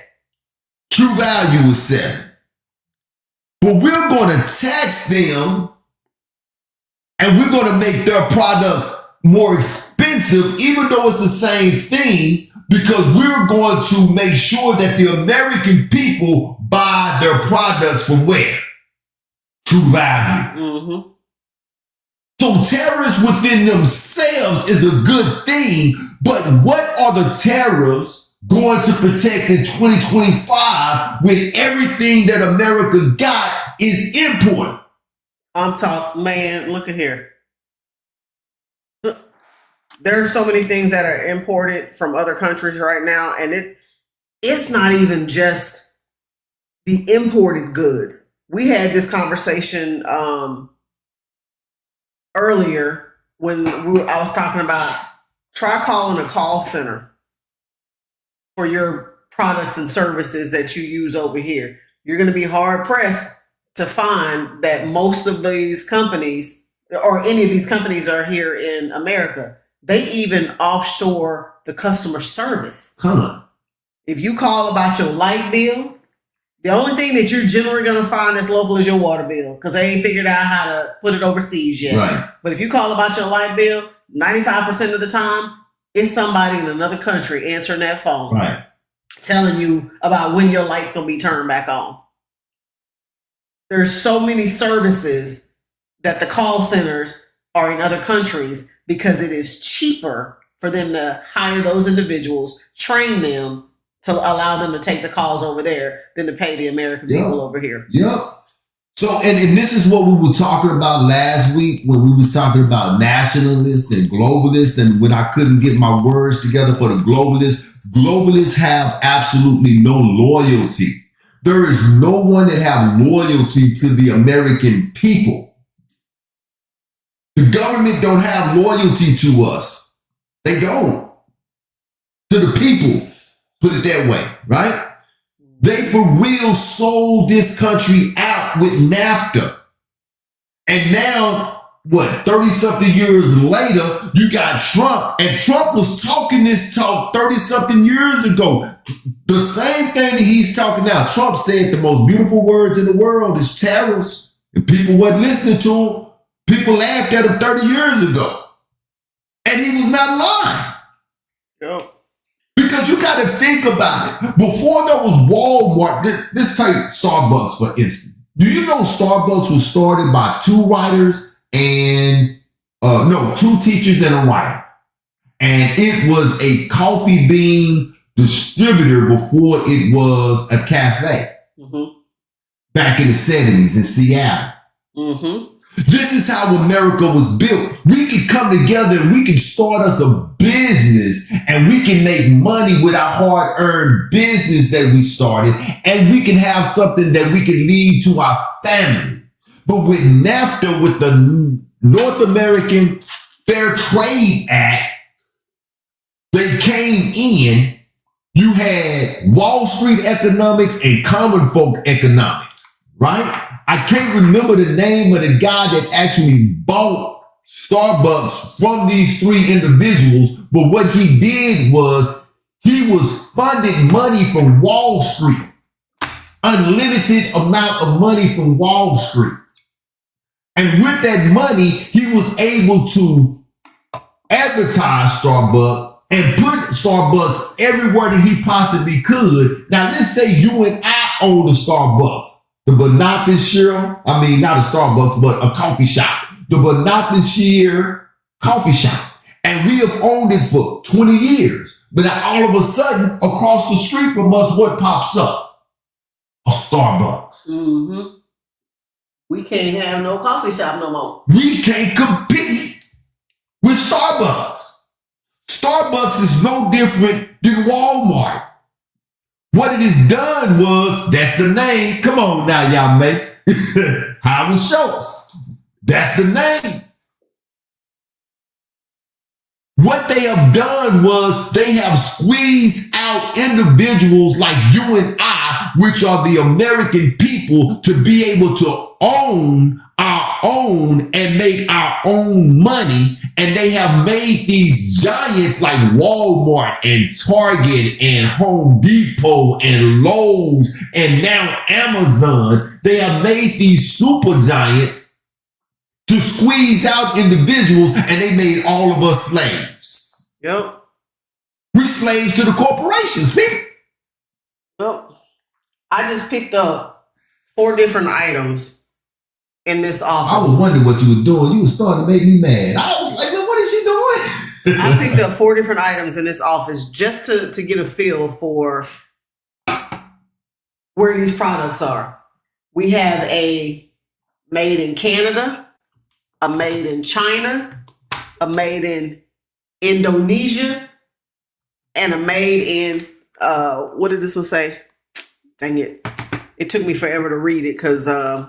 True Value is selling. But we're going to tax them and we're going to make their products more expensive, even though it's the same thing, because we're going to make sure that the American people buy their products from where? True Value. Mm-hmm. So tariffs within themselves is a good thing, but what are the tariffs going to protect in 2025 when everything that America got is imported? I'm talking, man, look at here. There are so many things that are imported from other countries right now, and it's not even just the imported goods. We had this conversation earlier when I was talking about try calling a call center for your products and services that you use over here. You're going to be hard pressed to find that most of these companies or any of these companies are here in America. They even offshore the customer service. Huh. If you call about your light bill, the only thing that you're generally going to find that's local is your water bill because they ain't figured out how to put it overseas yet. Right. But if you call about your light bill, 95% of the time, it's somebody in another country answering that phone. Right. Telling you about when your light's going to be turned back on. There's so many services that the call centers are in other countries because it is cheaper for them to hire those individuals, train them to allow them to take the calls over there than to pay the American people over here. Yep. So, and this is what we were talking about last week when we was talking about nationalists and globalists, and when I couldn't get my words together for the globalists. Globalists have absolutely no loyalty. There is no one that have loyalty to the American people. The government don't have loyalty to us. They don't. To the people, put it that way, right? They for real sold this country out with NAFTA. And now, 30-something years later, you got Trump. And Trump was talking this talk 30-something years ago. The same thing that he's talking now. Trump said the most beautiful words in the world is tariffs. And people wasn't listening to him. People laughed at him 30 years ago. And he was not lying. Yep. Because you got to think about it. Before there was Walmart, let's take Starbucks, for instance. Do you know Starbucks was started by two writers and, two teachers and a writer. And it was a coffee bean distributor before it was a cafe. Mm-hmm. Back in the 70s in Seattle. Mm-hmm. This is how America was built. We can come together and we can start us a business and we can make money with our hard-earned business that we started, and we can have something that we can leave to our family. But with NAFTA, with the North American Fair Trade Act, they came in, you had Wall Street economics and common folk economics, right? I can't remember the name of the guy that actually bought Starbucks from these three individuals, but what he did was he was funding money from Wall Street, unlimited amount of money from Wall Street. And with that money, he was able to advertise Starbucks and put Starbucks everywhere that he possibly could. Now, let's say you and I own the Starbucks. The Bonathenshire, not a Starbucks, but a coffee shop. The Bonathenshire coffee shop. And we have owned it for 20 years. But now all of a sudden, across the street from us, what pops up? A Starbucks. Mm-hmm. We can't have no coffee shop no more. We can't compete with Starbucks. Starbucks is no different than Walmart. What it has done was, that's the name. Come on now, y'all, man. Howard Schultz. That's the name. What they have done was they have squeezed out individuals like you and I, which are the American people, to be able to own our own and make our own money. And they have made these giants like Walmart and Target and Home Depot and Lowe's and now Amazon. They have made these super giants to squeeze out individuals, and they made all of us slaves. Yep. We slaves to the corporations, people. Well, I just picked up 4 different items in this office. I was wondering what you were doing. You were starting to make me mad. I was like, what is she doing? I picked up 4 different items in this office just to get a feel for where these products are. We have a made in Canada, a made in China, a made in Indonesia, and a made in, what did this one say? Dang it. It took me forever to read it because I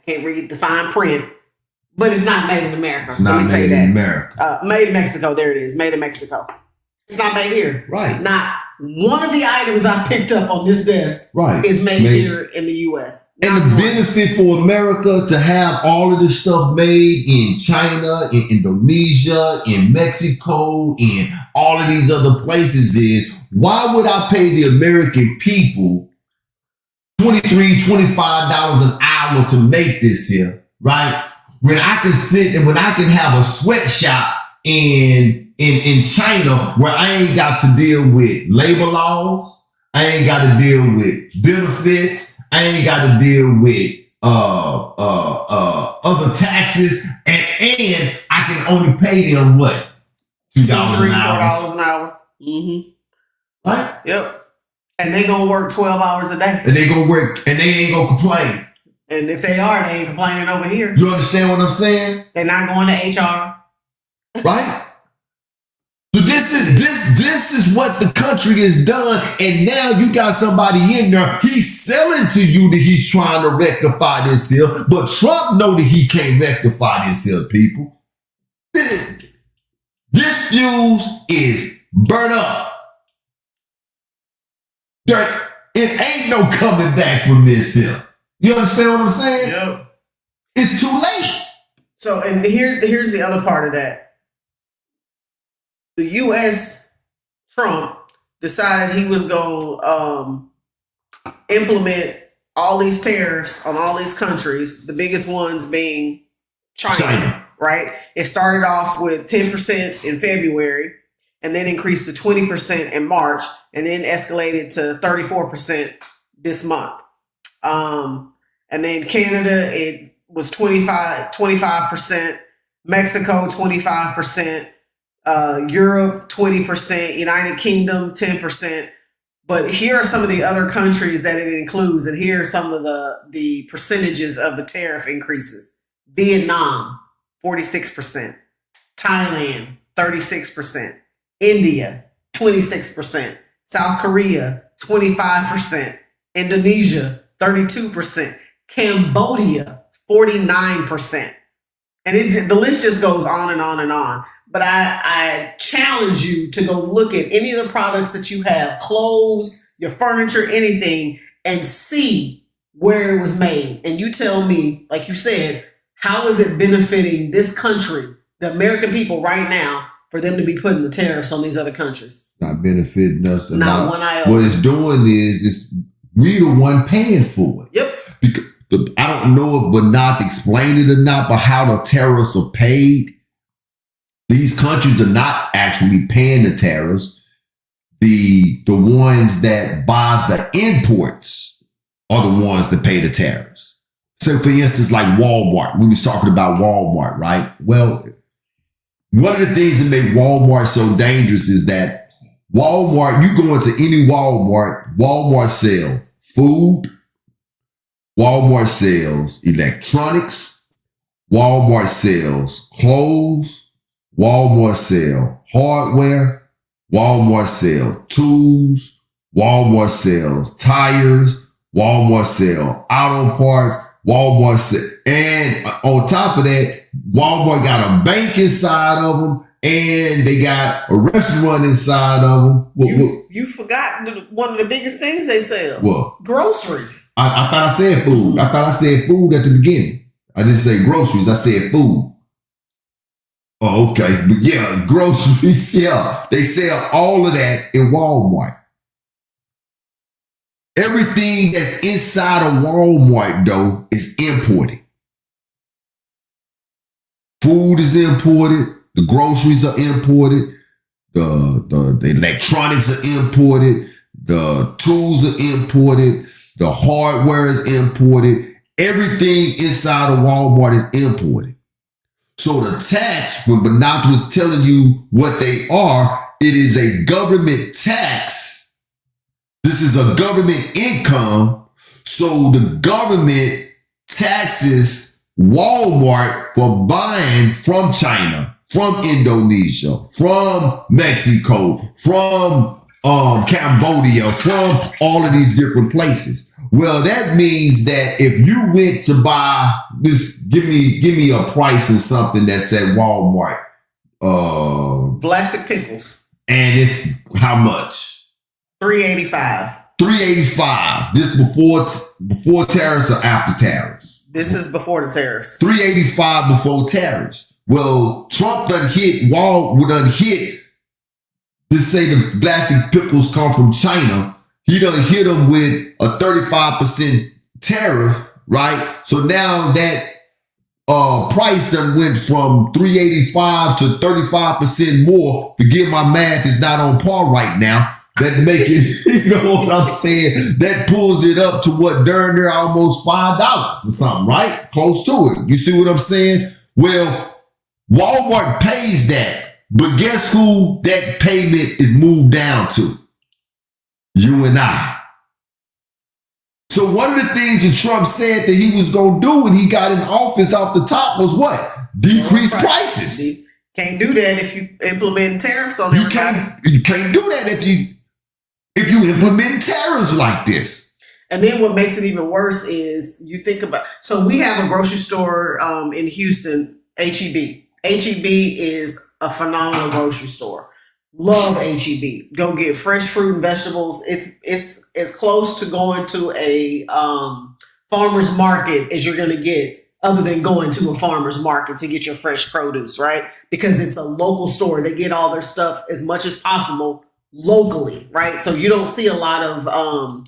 can't read the fine print. But it's not made in America. It's not made in America. Made in Mexico. There it is. Made in Mexico. It's not made here. Right. Not one of the items I picked up on this desk is made here in the U.S. And the benefit for America to have all of this stuff made in China, in Indonesia, in Mexico, in all of these other places is, why would I pay the American people $23, $25 an hour to make this here, right? When I can sit and when I can have a sweatshop in China where I ain't got to deal with labor laws, I ain't got to deal with benefits, I ain't got to deal with other taxes, and I can only pay them what? $2 an hour. $4 an hour. Mm-hmm. Right? Yep. And they gonna work 12 hours a day. And they gonna work and they ain't gonna complain. And if they are, they ain't complaining over here. You understand what I'm saying? They're not going to HR. Right? So this is what the country has done, and now you got somebody in there. He's selling to you that he's trying to rectify this here, but Trump know that he can't rectify this here, people. This fuse is burnt up. It ain't no coming back from this here. You understand what I'm saying? Yep. It's too late. So, and here's the other part of that. The U.S. Trump decided he was going to implement all these tariffs on all these countries, the biggest ones being China. Right? It started off with 10% in February and then increased to 20% in March and then escalated to 34% this month. And then Canada, it was 25%, Mexico, 25%, Europe, 20%, United Kingdom, 10%. But here are some of the other countries that it includes, and here are some of the percentages of the tariff increases. Vietnam, 46%, Thailand, 36%, India, 26%, South Korea, 25%, Indonesia, 32%, Cambodia, 49%. And the list just goes on and on and on. But I challenge you to go look at any of the products that you have, clothes, your furniture, anything, and see where it was made. And you tell me, like you said, how is it benefiting this country, the American people right now, for them to be putting the tariffs on these other countries? Not benefiting us. Not one iota. What it's doing is we the one paying for it. Yep. Because, I don't know if Bernard explained it or not, but how the tariffs are paid. These countries are not actually paying the tariffs. The ones that buys the imports are the ones that pay the tariffs. So for instance, like Walmart, we was talking about Walmart, right? Well, one of the things that make Walmart so dangerous is that Walmart, you go into any Walmart sell food, Walmart sells electronics, Walmart sells clothes, Walmart sell hardware, Walmart sell tools, Walmart sells tires, Walmart sell auto parts, Walmart sell, and on top of that, Walmart got a bank inside of them, and they got a restaurant inside of them. You forgot one of the biggest things they sell. What? Groceries. I thought I said food. I thought I said food at the beginning. I didn't say groceries. I said food. Oh, okay. But yeah, groceries, yeah. They sell all of that in Walmart. Everything that's inside of Walmart, though, is imported. Food is imported. The groceries are imported. the electronics are imported, the tools are imported, the hardware is imported. Everything inside of Walmart is imported. So the tax, when Bernard was telling you what they are, it is a government tax. This is a government income. So the government taxes Walmart for buying from China, from Indonesia, from Mexico, from Cambodia, from all of these different places. Well, that means that if you went to buy this, give me a price of something that said Walmart. Blasted pickles. And it's how much? $3.85. $3.85. This before tariffs or after tariffs? This is before the tariffs. $3.85 before tariffs. Well, Trump done hit let's say the blasted pickles come from China. He done hit them with a 35% tariff, right? So now that price done went from $3.85 to 35% more. Forgive my math, is not on par right now. That make it, you know what I'm saying? That pulls it up to what, darn near almost $5 or something, right? Close to it. You see what I'm saying? Well, Walmart pays that, but guess who that payment is moved down to? You and I. So one of the things that Trump said that he was going to do when he got in office off the top was what? Decrease prices. Can't do that if you implement tariffs on everybody. You can't do that if you implement tariffs like this. And then what makes it even worse is you think about, so we have a grocery store in Houston, H-E-B. H-E-B is a phenomenal grocery store. Love H-E-B. Go get fresh fruit and vegetables. It's as close to going to a farmer's market as you're going to get, other than going to a farmer's market to get your fresh produce, right? Because it's a local store. They get all their stuff as much as possible locally, right? So you don't see a lot of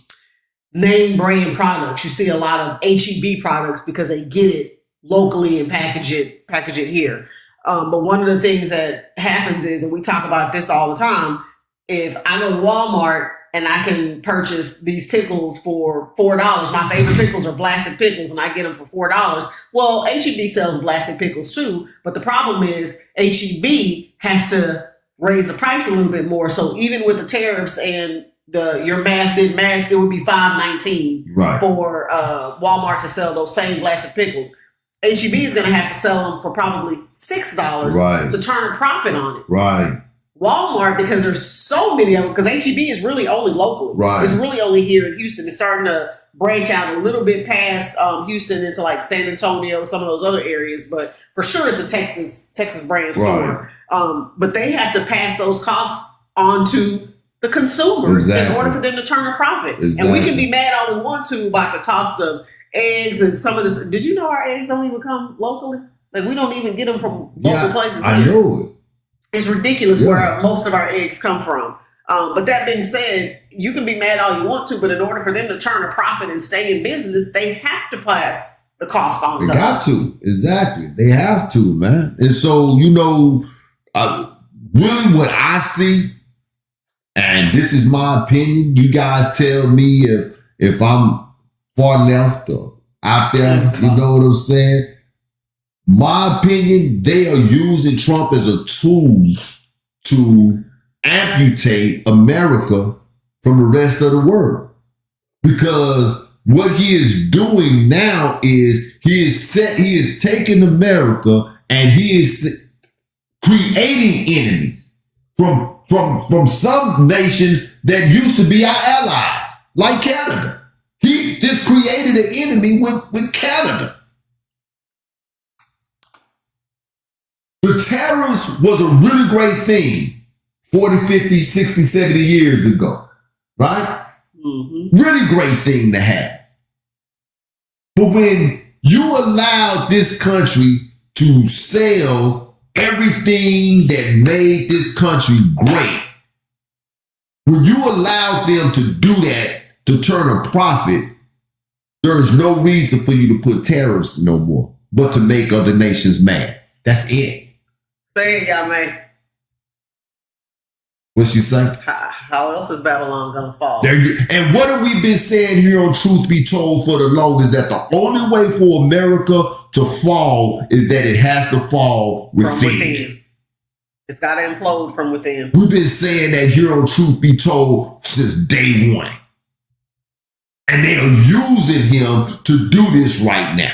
name brand products. You see a lot of H-E-B products because they get it locally and package it here. But one of the things that happens is, and we talk about this all the time, if I go to Walmart and I can purchase these pickles for $4, my favorite pickles are blasted pickles, and I get them for $4. Well, H-E-B sells blasted pickles too, but the problem is H-E-B has to raise the price a little bit more. So even with the tariffs and your math didn't math, it would be $5.19 for Walmart to sell those same blasted pickles. H-E-B is going to have to sell them for probably $6 to turn a profit on it. Right. Walmart, because there's so many of them, because H-E-B is really only locally. Right. It's really only here in Houston. It's starting to branch out a little bit past Houston into like San Antonio, some of those other areas. But for sure, it's a Texas brand store. But they have to pass those costs on to the consumers in order for them to turn a profit. And we can be mad all we want to about the cost of eggs and some of this. Did you know our eggs don't even come locally? Like, we don't even get them from local places here. I know it. It's ridiculous where most of our eggs come from. But that being said, you can be mad all you want to, but in order for them to turn a profit and stay in business, they have to pass the cost on to us. They got to. Exactly. They have to, man. And so, you know, really what I see, and this is my opinion, you guys tell me if I'm far left or out there, you know what I'm saying? My opinion, they are using Trump as a tool to amputate America from the rest of the world. Because what he is doing now is he is taking America and he is creating enemies from some nations that used to be our allies, like Canada. He just created an enemy with Canada. The tariffs was a really great thing 40, 50, 60, 70 years ago, right? Mm-hmm. Really great thing to have. But when you allowed this country to sell everything that made this country great, when you allowed them to do that, to turn a profit, there's no reason for you to put tariffs no more, but to make other nations mad. That's it. Say it, y'all, man. What she say? How else is Babylon gonna fall? And what have we been saying here on Truth Be Told for the longest? That the only way for America to fall is that it has to fall within. From within. It's got to implode from within. We've been saying that here on Truth Be Told since day one. And they are using him to do this right now.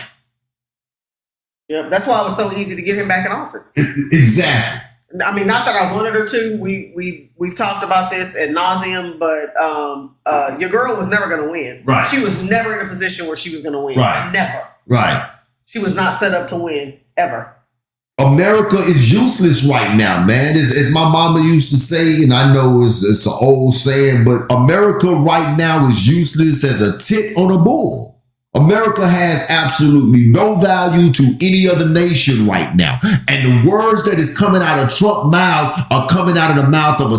Yep, that's why it was so easy to get him back in office. Exactly. I mean, not that I wanted her to. We've talked about this ad nauseum, but your girl was never going to win. Right. She was never in a position where she was going to win. Right. Never. Right. She was not set up to win ever. America is useless right now, man. As my mama used to say, and I know it's an old saying, but America right now is useless as a tit on a bull. America has absolutely no value to any other nation right now. And the words that is coming out of Trump's mouth are coming out of the mouth of a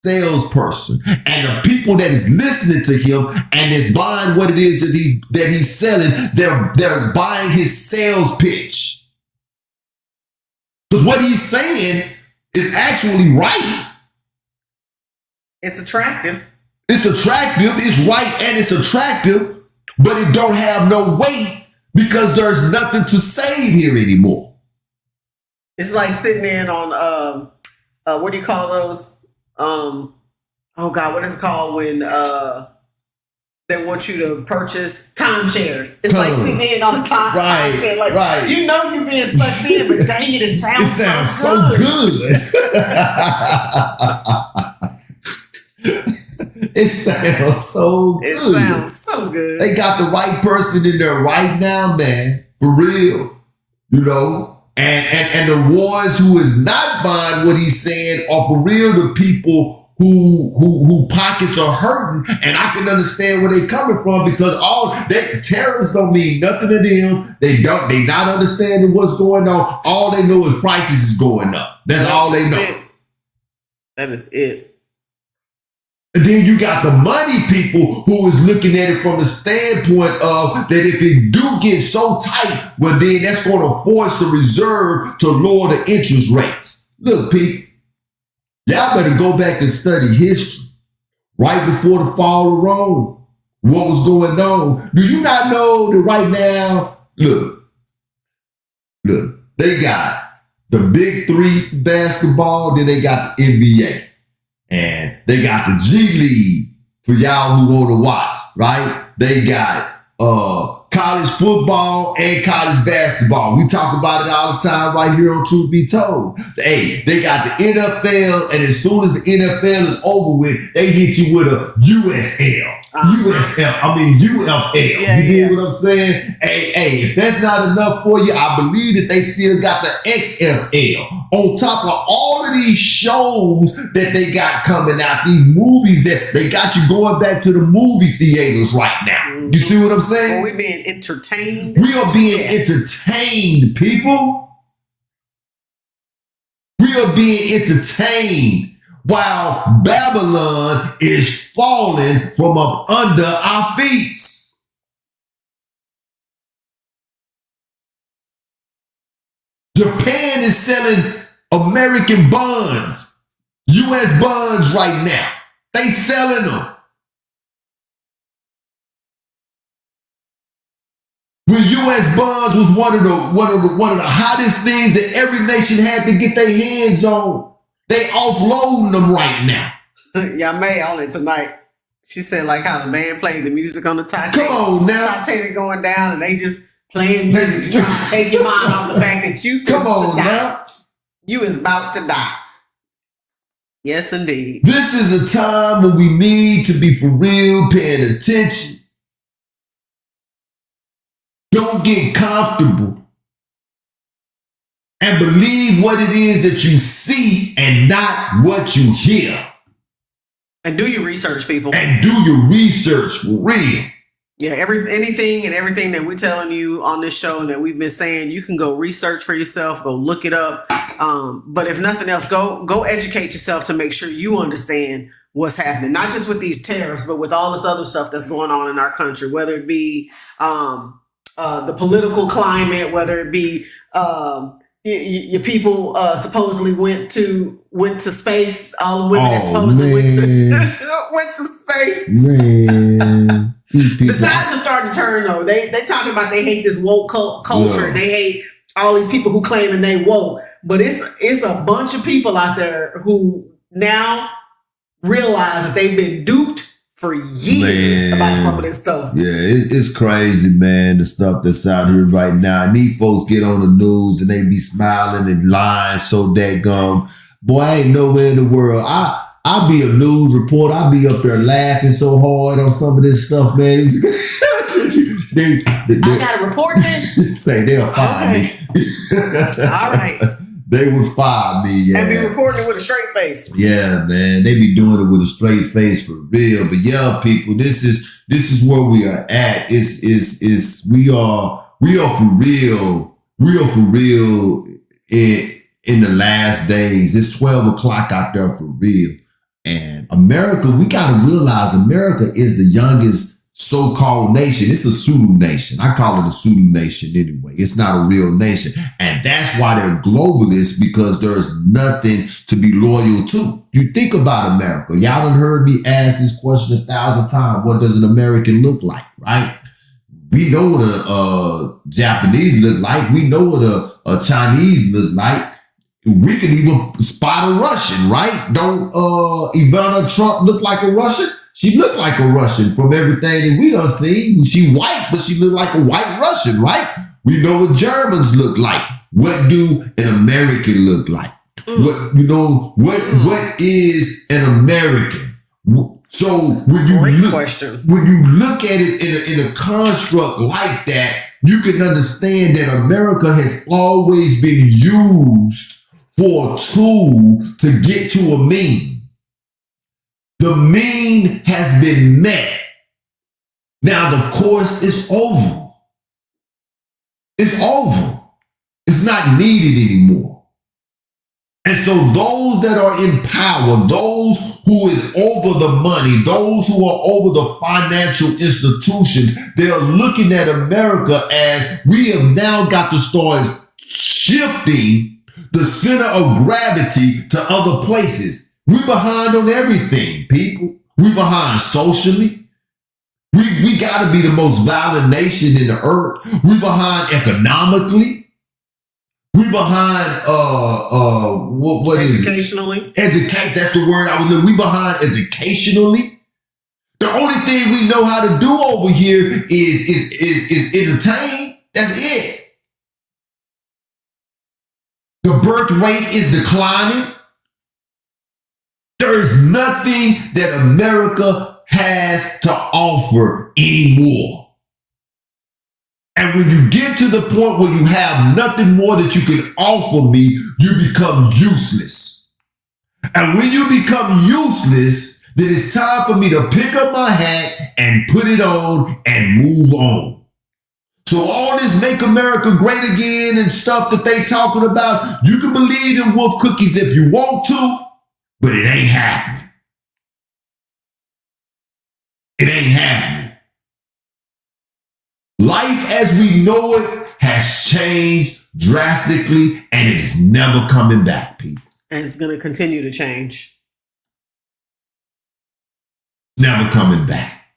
salesperson. And the people that is listening to him and is buying what it is that he's selling, they're buying his sales pitch. Because what he's saying is actually right. It's attractive. It's attractive, it's right, and it's attractive, but it don't have no weight because there's nothing to save here anymore. It's like sitting in on what do you call those? Oh God, what is it called when they want you to purchase timeshares? It's like sitting in on a timeshare. Like, right. You know you're being sucked in, but dang it sounds so good. It sounds so good. It sounds so good. They got the right person in there right now, man. For real. You know? And the ones who is not buying what he's saying are for real the people who pockets are hurting. And I can understand where they coming from because tariffs don't mean nothing to them. They not understanding what's going on. All they know is prices is going up. That's all they know. That is it. And then you got the money people who is looking at it from the standpoint of that if it do get so tight, well then that's going to force the reserve to lower the interest rates. Look, people, y'all better go back and study history. Right before the fall of Rome, what was going on? Do you not know that right now, look, they got the big three for basketball, then they got the NBA. And they got the G League for y'all who want to watch, right? They got college football and college basketball. We talk about it all the time right here on Truth Be Told. Hey, they got the NFL, and as soon as the NFL is over with, they hit you with a USL. UFL. Yeah, You get what I'm saying? Hey, if that's not enough for you, I believe that they still got the XFL. On top of all of these shows that they got coming out, these movies that they got you going back to the movie theaters right now. You see what I'm saying? Well, we're being entertained. We are being entertained, people. We are being entertained while Babylon is falling from up under our feet. Japan is selling American bonds, U.S. bonds right now. They selling them. When U.S. bonds was one of the hottest things that every nation had to get their hands on, they offloading them right now. May on it tonight. She said like how the band played the music on the Titanic. Come on now. Titanic going down and they just playing music to try to take your mind off the fact that you come on now. You is about to die. Yes, indeed. This is a time when we need to be for real paying attention. Don't get comfortable and believe what it is that you see and not what you hear. And do your research, people. And do your research for real. Yeah, anything and everything that we're telling you on this show and that we've been saying, you can go research for yourself, go look it up. But if nothing else, go educate yourself to make sure you understand what's happening, not just with these tariffs, but with all this other stuff that's going on in our country, whether it be the political climate, whether it be your people supposedly went to space. All the women that supposedly went to space. Man, the times are starting to turn though. They talking about they hate this woke culture. Yeah. They hate all these people who claiming they woke. But it's a bunch of people out there who now realize that they've been duped for years about some of this stuff. Yeah, it's crazy, man, the stuff that's out here right now. And these folks get on the news and they be smiling and lying so daggum. Boy, I ain't nowhere in the world. I'll be a news reporter. I'll be up there laughing so hard on some of this stuff, man. I gotta report this. Say they'll fire me. All right. They would fire me, yeah. And be reporting it with a straight face. Yeah, man. They be doing it with a straight face for real. But yeah, people, this is where we are at. We are for real. We are for real in the last days. It's 12 o'clock out there for real. And America, we gotta realize America is the youngest so-called nation. It's a pseudo nation. I call it a pseudo nation anyway. It's not a real nation. And that's why they're globalists, because there's nothing to be loyal to. You think about America. Y'all done heard me ask this question 1,000 times. What does an American look like, right? We know what a Japanese look like. We know what a Chinese look like. We can even spot a Russian, right? Don't Ivana Trump look like a Russian? She looked like a Russian from everything that we done seen. She white, but she looked like a white Russian, right? We know what Germans look like. What do an American look like? What is an American? So when you look at it in a construct like that, you can understand that America has always been used for a tool to get to a mean. The mean has been met. Now the course is over. It's over. It's not needed anymore. And so those that are in power, those who is over the money, those who are over the financial institutions, they are looking at America as we have now got to start shifting the center of gravity to other places. We're behind on everything, people. We're behind socially. We got to be the most violent nation in the earth. We're behind economically. We're behind what is it? Educationally. That's the word I was looking. We behind educationally. The only thing we know how to do over here is entertain. That's it. The birth rate is declining. There's nothing that America has to offer anymore. And when you get to the point where you have nothing more that you can offer me, you become useless. And when you become useless, then it's time for me to pick up my hat and put it on and move on. So all this make America great again and stuff that they talking about, you can believe in wolf cookies if you want to, but it ain't happening. It ain't happening. Life as we know it has changed drastically, and it's never coming back, people. And it's going to continue to change. Never coming back.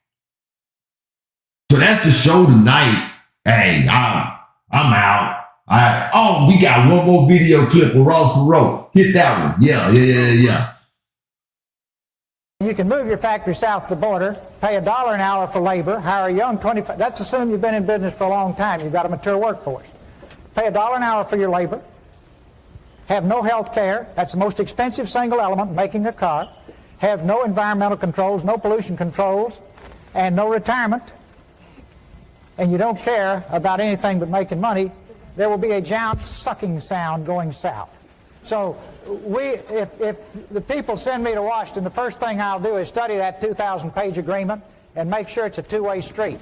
So that's the show tonight. Hey, I'm out. We got one more video clip of Ross Perot. Hit that one. Yeah. You can move your factory south of the border, pay $1 an hour for labor, hire a young 25. That's assuming you've been in business for a long time. You've got a mature workforce. Pay $1 an hour for your labor. Have no health care. That's the most expensive single element making a car. Have no environmental controls, no pollution controls, and no retirement. And you don't care about anything but making money. There will be a giant sucking sound going south. So if the people send me to Washington, the first thing I'll do is study that 2,000-page agreement and make sure it's a two-way street.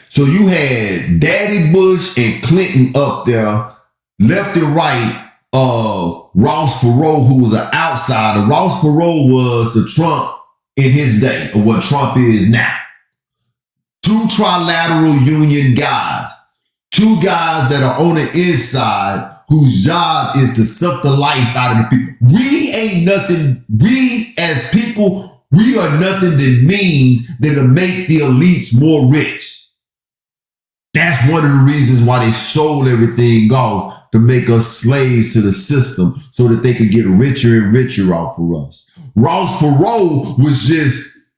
So you had Daddy Bush and Clinton up there, left and right of Ross Perot, who was an outsider. Ross Perot was the Trump in his day, or what Trump is now. Two trilateral union guys. Two guys that are on the inside whose job is to suck the life out of the people. We ain't nothing. We as people, we are nothing that means than to make the elites more rich. That's one of the reasons why they sold everything off, to make us slaves to the system so that they could get richer and richer off of us. Ross Perot was just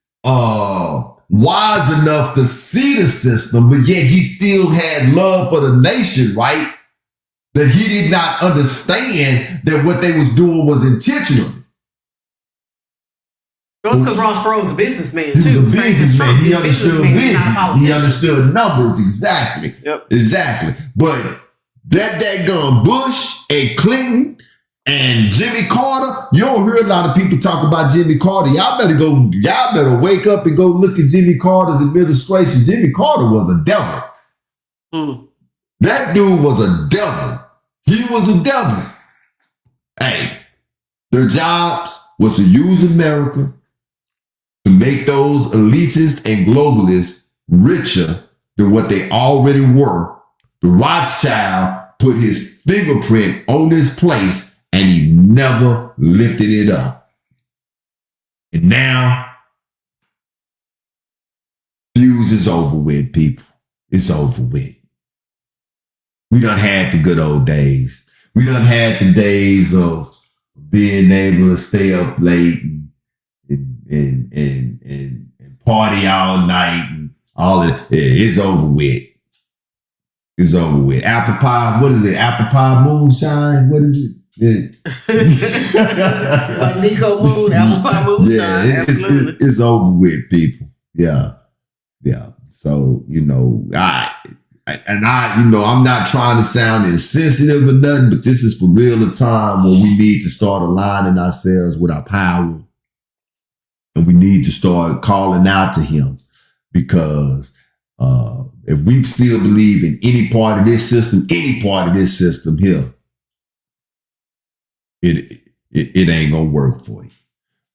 wise enough to see the system, but yet he still had love for the nation, right? That he did not understand that what they was doing was intentional. That's because Ross Perot was a businessman, He too. was a businessman. He understood business. He He understood numbers. Exactly. Yep. Exactly. But that gun Bush and Clinton and Jimmy Carter, you don't hear a lot of people talk about Jimmy Carter. Y'all better wake up and go look at Jimmy Carter's administration. Jimmy Carter was a devil. Mm. That dude was a devil. He was a devil. Hey, their jobs was to use America to make those elitists and globalists richer than what they already were. The Rothschild put his fingerprint on this place and he never lifted it up. And now, Fuse is over with, people. It's over with. We done had the good old days. We done had the days of being able to stay up late and party all night and all that. It's over with. It's over with. Apple pie, what is it? Apple pie moonshine? What is it? Like Nico Moon, Apple Pie Moonshine. Yeah, it's over with, people. Yeah. Yeah. So, I'm not trying to sound insensitive or nothing, but this is for real a time when we need to start aligning ourselves with our power. And we need to start calling out to him, because if we still believe in any part of this system here, it ain't gonna work for you.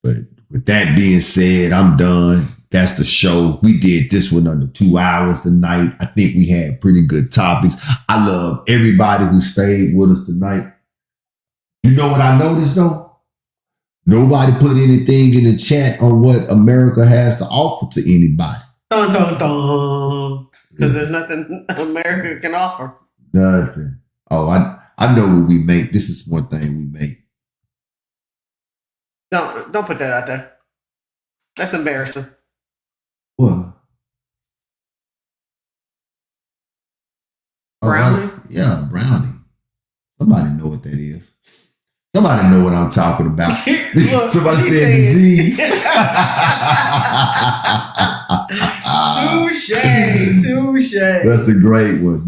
But with that being said, I'm done. That's the show. We did this one under 2 hours tonight. I think we had pretty good topics. I love everybody who stayed with us tonight. You know what I noticed though? Nobody put anything in the chat on what America has to offer to anybody. Dun, dun, dun. Because there's nothing America can offer. Nothing. Oh, I know what we make. This is one thing we make. Don't put that out there. That's embarrassing. What? Brownie? Brownie. Somebody know what that is. Somebody know what I'm talking about. Look, somebody said disease. Touche. That's a great one.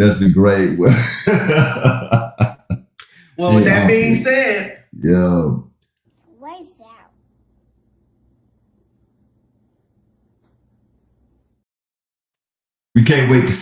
Well, with that being said. Yo. Where's that? We can't wait to